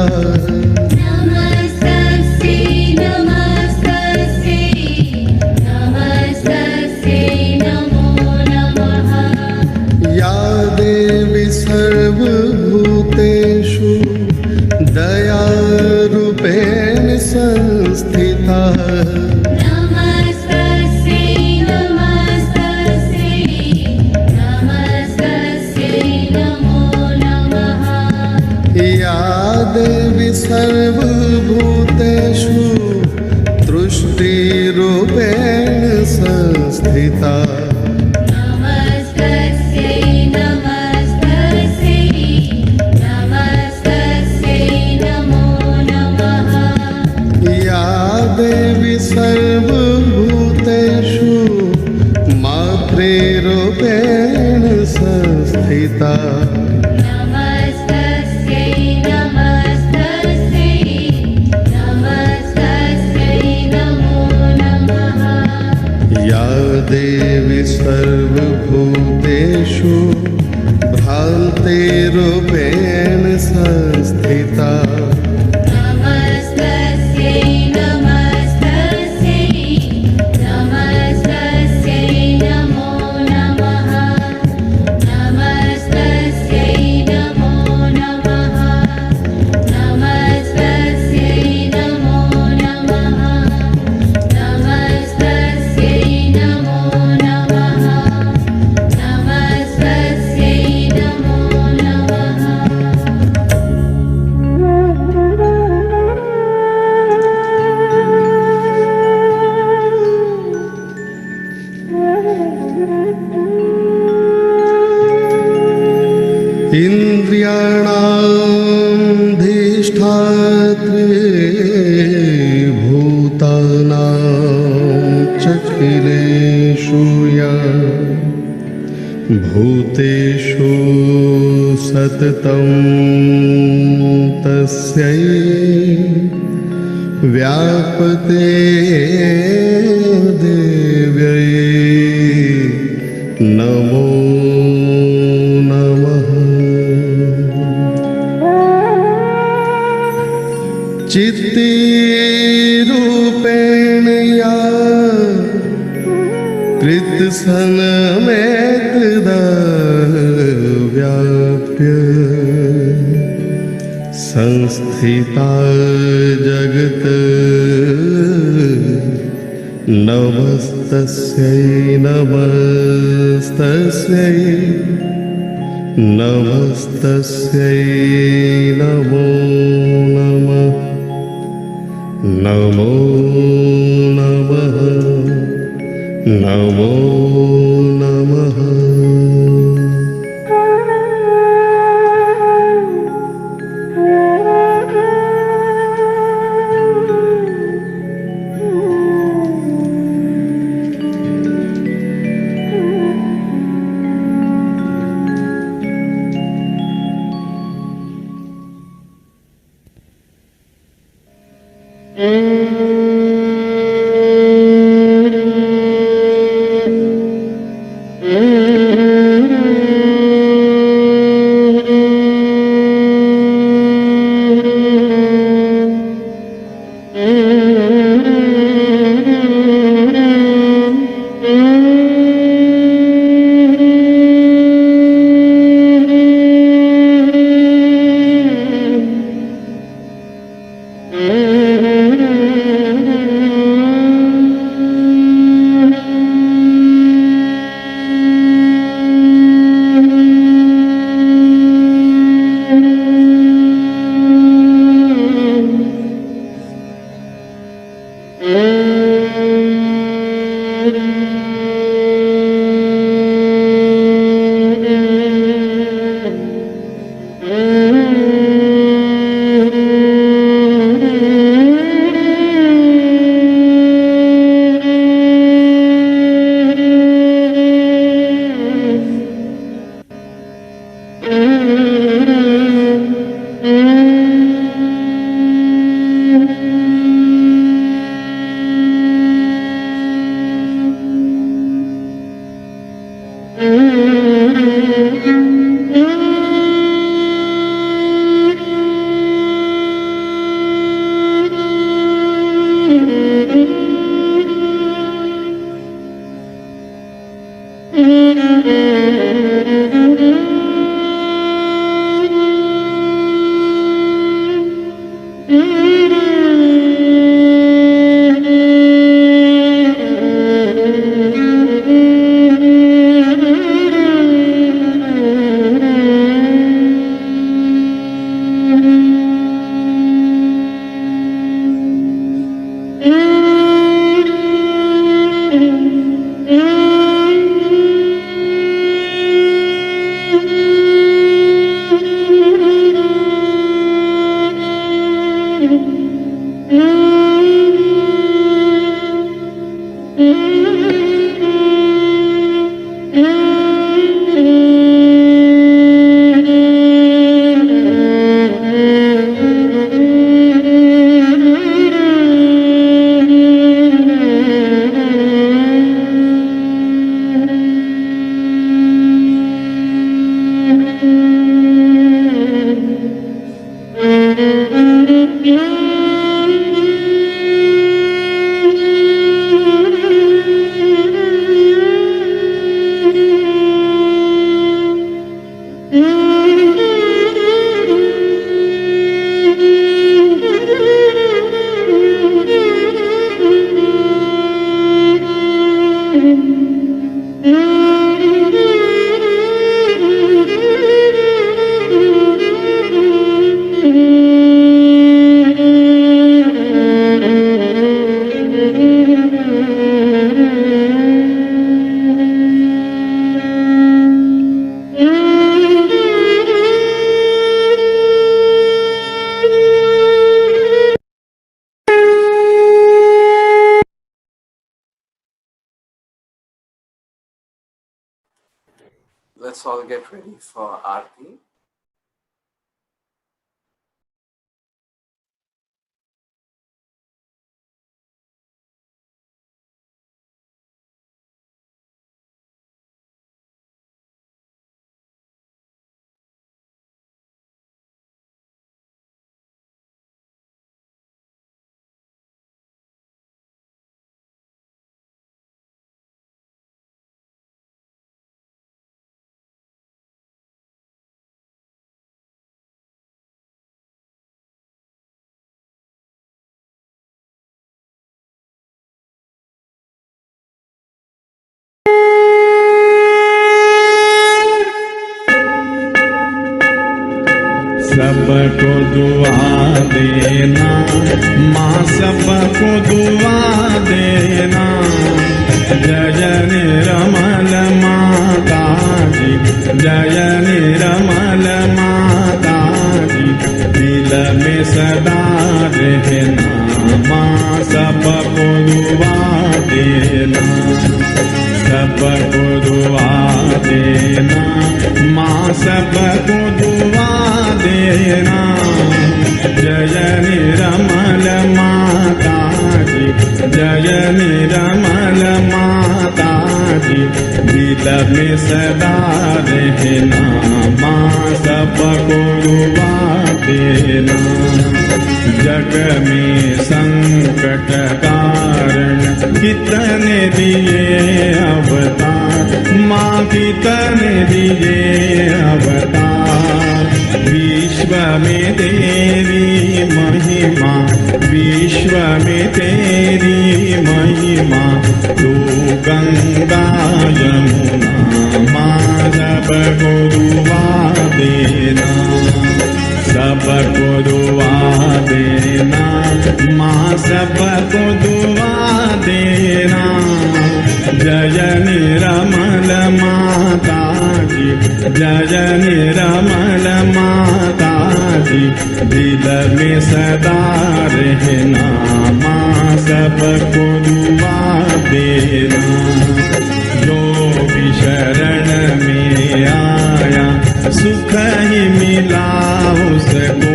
नमस्तस्यै नमस्तस्यै नमस्तस्यै नमो नमः या देवी सर्वभूतेषु दयारूपेण संस्थिता नमस्तस्यै नमस्तस्यै नमस्तस्यै नमो नमः या देवी सर्वभूतेषु तुष्टिरूपेण संस्थिता नमस्तस्यै नमस्तस्यै नमस्तस्यै नमो नमः या देवी सर्वभूतेषु मातृरूपेण संस्थिता नमस्तस्यै नमस्तस्यै नमस्तस्यै नमो नमः या देवी सर्वभूतेषु भ्रान्तिरूपेण संस्थिता नमस्तस्यै नमस्तस्यै नमस्तस्यै नमो नमः नमस्तस्यै नमो नमः नमस्तस्यै नमो नमः नमस्तस्यै नमो नमः नमस्तस्यै नमो नमः इन्द्रियाणामधिष्ठात्रे भूतानां चकिलेषु या भूतेषु सततं तस्यै व्यापते देव्यै नमो नमः। चित्तीरूपेण या कृत्सनमेतदा व्याप्य संस्थिता जगत् नमस्तस्यै नमस्तस्यै नमस्तस्यै नमो नमः नमो नमः नमो नमः। Let's all get ready for Aarti. सबको दुआ देना, माँ सबको दुआ देना। जय निर्मल माता जी, जय निर्मल माता जी, दिल में सदा रहना, माँ सबको दुआ देना, सबको दुआ देना, माँ सबको दुआ देना। जय निर्मल माता जी, जय निर्मल माता जी, दिल में सदा रहना, माँ सबको दुआ देना। जग में संकट कारण कितने दिए अवतार, माँ कितने दिए अवतार। विश्व में तेरी महिमा, विश्व में तेरी महिमा, तू गंगा यमुना, माँ सबको दुआ देना, सबको दुआ देना, माँ सबको दुआ देना। जय निर्मल माता जी, जय निर्मल माता जी, दिल में सदा रहना, माँ सबको दुआ देना। जो भी शरण में आया सुख ही मिला उसको,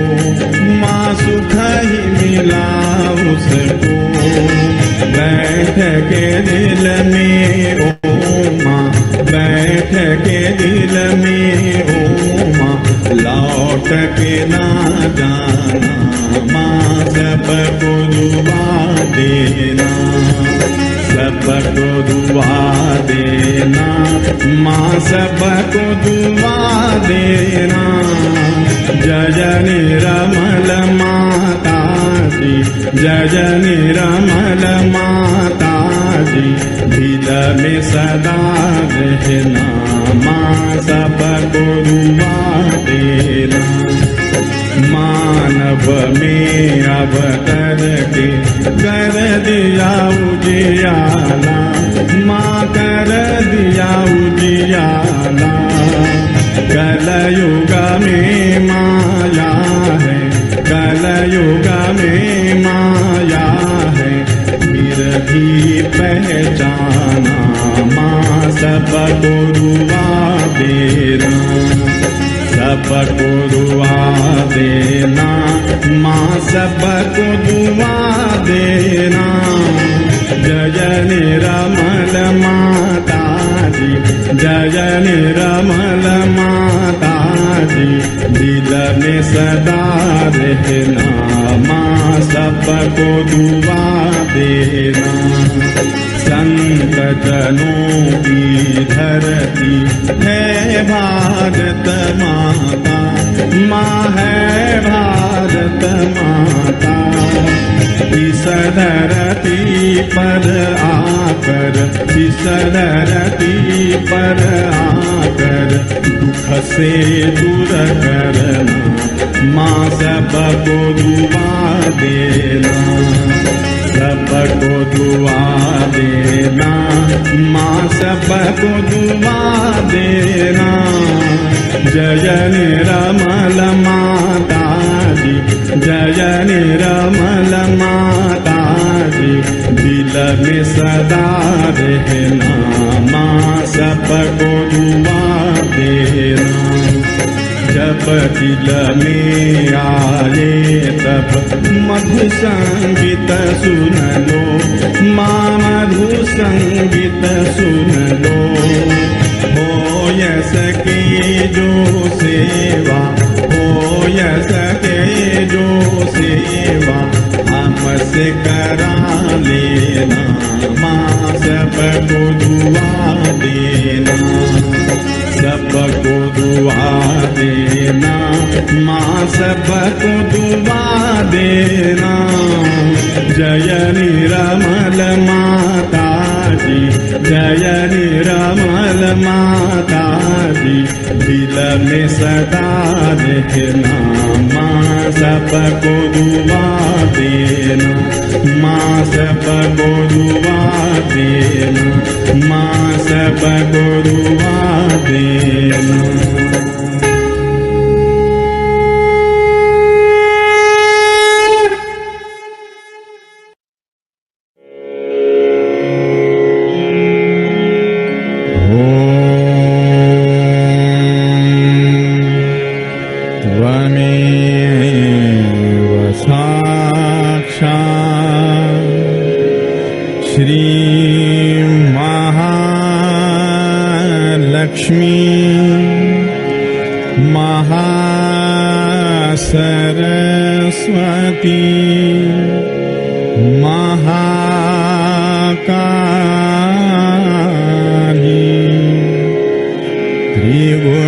माँ सुख ही मिला उसको। बैठ के दिल में ओ माँ, बैठ के दिल में ओ माँ, लौट के ना जाना, माँ सबको दुआ देना, सबको दुआ देना, माँ सबको दुआ देना। जय निर्मल माता जी, जय निर्मल माता जी, दिल में सदा रहना, माँ सबको दुआ देना। मानव में अवतर के कर दिया उजियाला, माँ कर दिया उजियाला। कलयुग में माया है, कलयुग में माया है, फिर भी पहचाना, माँ सबको दुआ देना, सबको दुआ देना, माँ सबको दुआ देना। जय निर्मल माता जी, जय निर्मल माता जी, दिल में सदा रहना, माँ सबको दुआ देना। संत जनों की धरती है भारत माता, माँ है भारत माता। इस धरती पर आकर, इस धरती पर आकर, दुख से दूर करना, माँ सबको दुआ देना, सबको दुआ देना, माँ सबको दुआ देना। जय निर्मल माता जी, जय निर्मल माता जी, दिल में सदा रहना, माँ सबको दुआ देना। जब दिल में आए तब मधु संगीत सुन लो, माँ मधु संगीत सुन लो। हो सके जो सेवा, हो सके जो सेवा, हमसे करा लेना, माँ सबको दुआ देना, सबको दुआ देना, माँ सबको दुआ देना। जय निर्मल माता जी, जय निर्मल माता जी, दिल में सदा रहना, माँ सबको दुआ देना, माँ सबको दुआ देना, माँ सबको दुआ देना। त्वमेव साक्षात् श्री महालक्ष्मी महासरस्वती महाकाली त्रिगुणात्मिका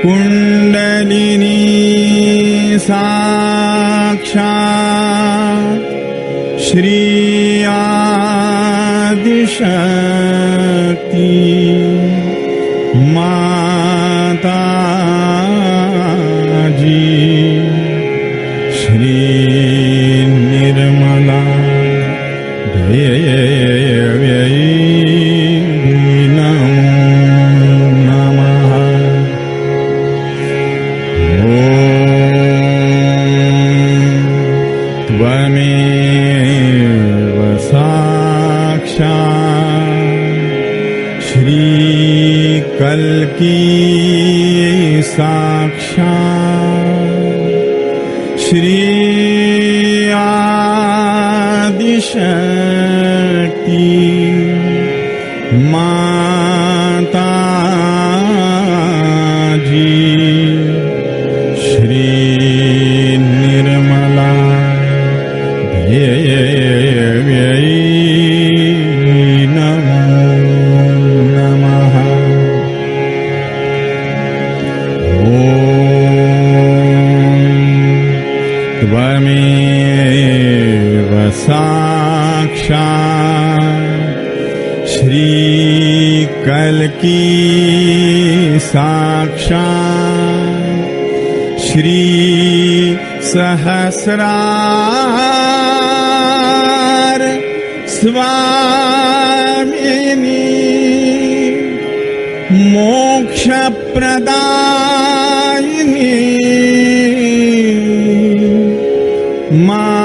कुण्डलिनी साक्षात् श्री आदिशक्ति माताजी श्री निर्मला देव्यै नमः। त्वमेव साक्षात् श्री कल्की साक्षात् श्री आदिशक्ति माताजी श्री निर्मला देव्यै नमः। त्वमेव साक्षात् श्री कल्की साक्षात् श्री सहस्रार स्वामिनी मोक्षप्रदायिनी माताजी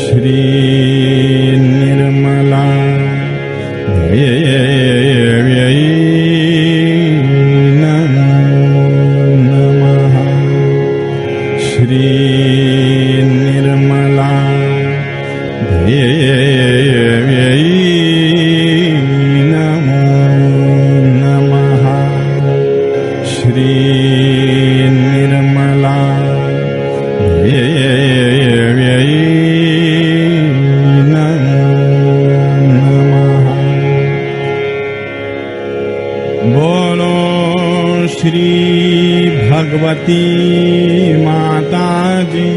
श्री निर्मला देव्यै नमः। श्री निर्मला देव्यै नमः। श्री निर्मला देव्यै नमः। बोलो श्री भगवती माता जी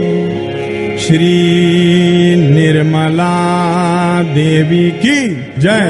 श्री निर्मला देवी की जय।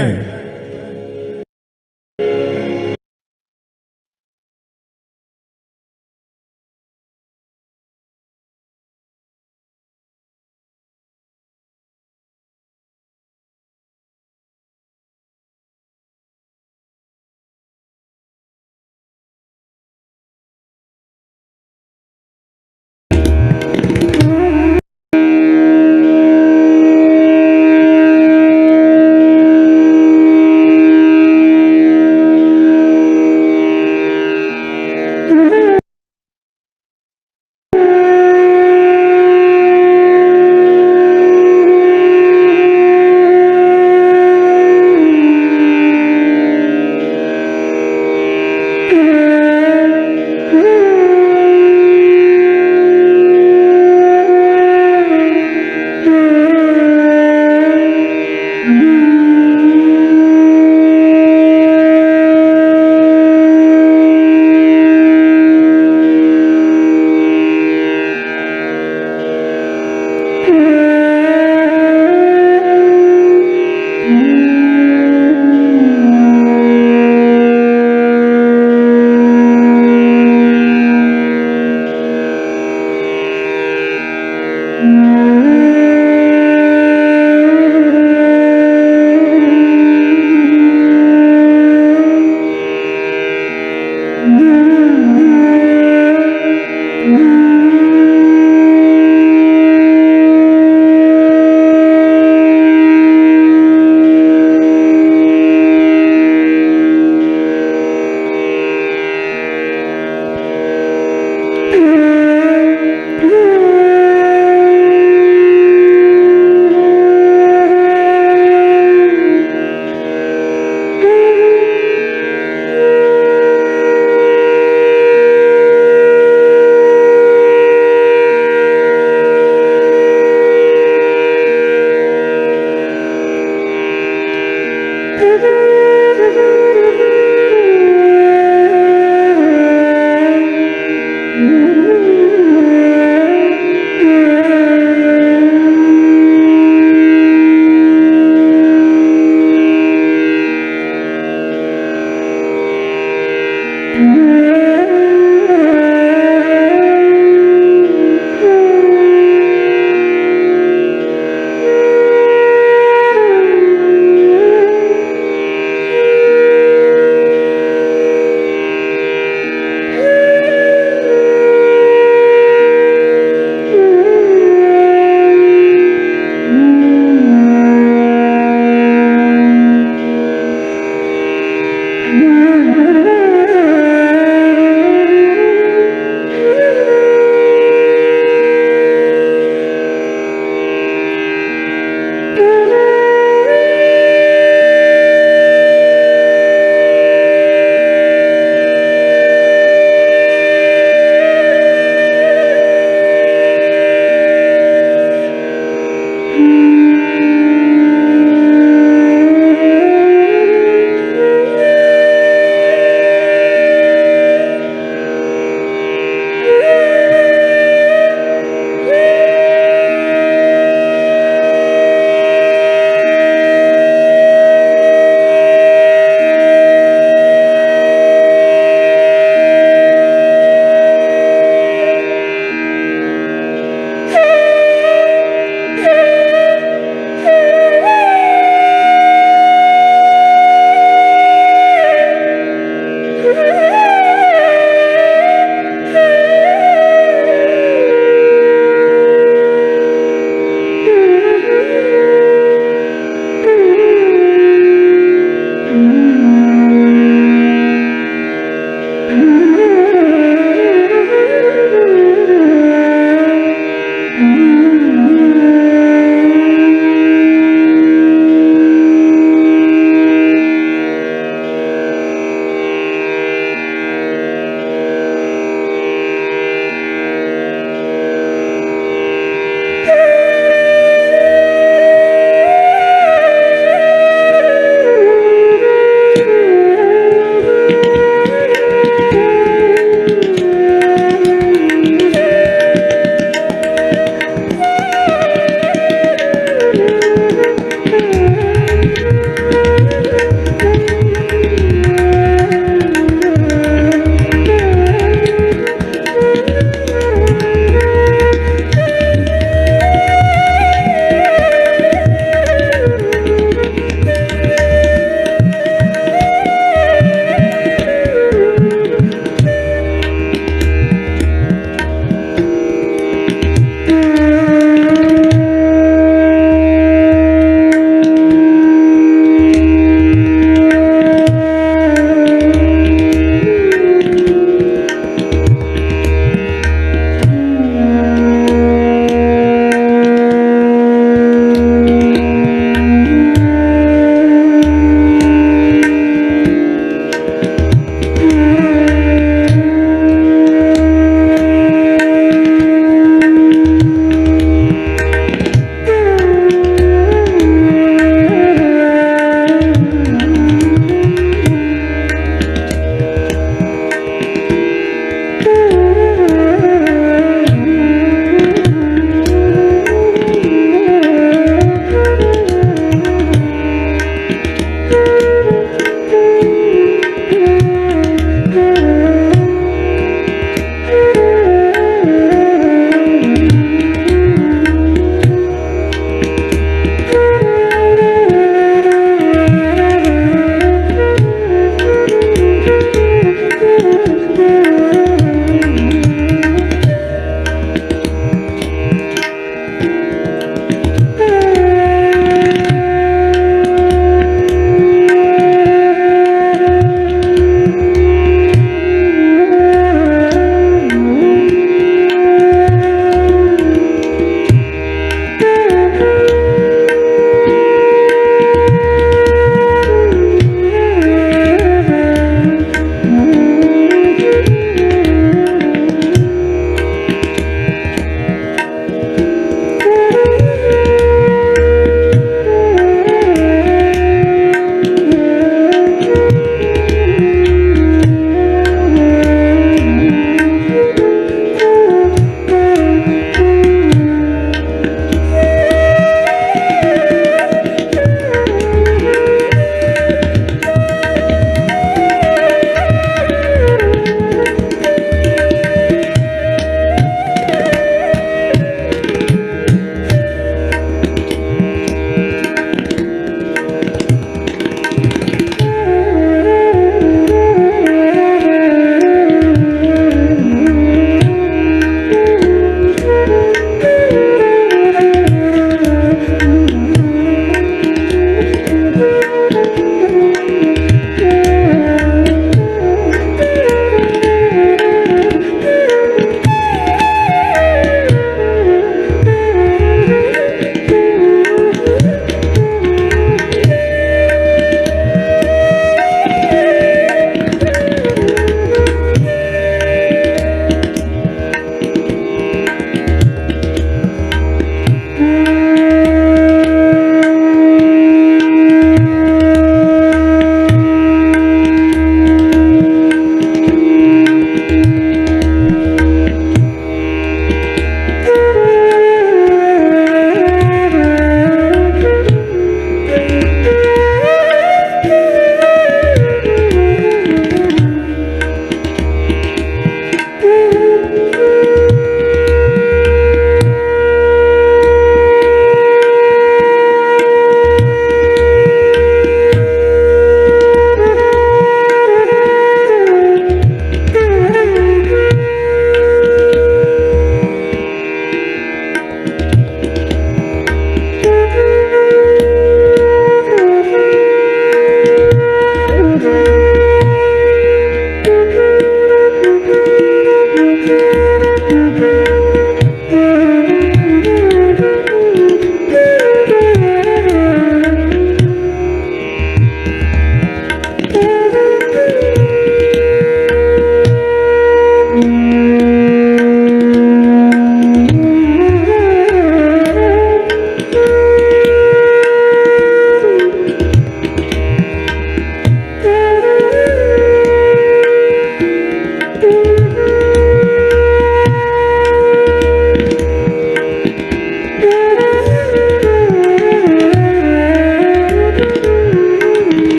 Thank you.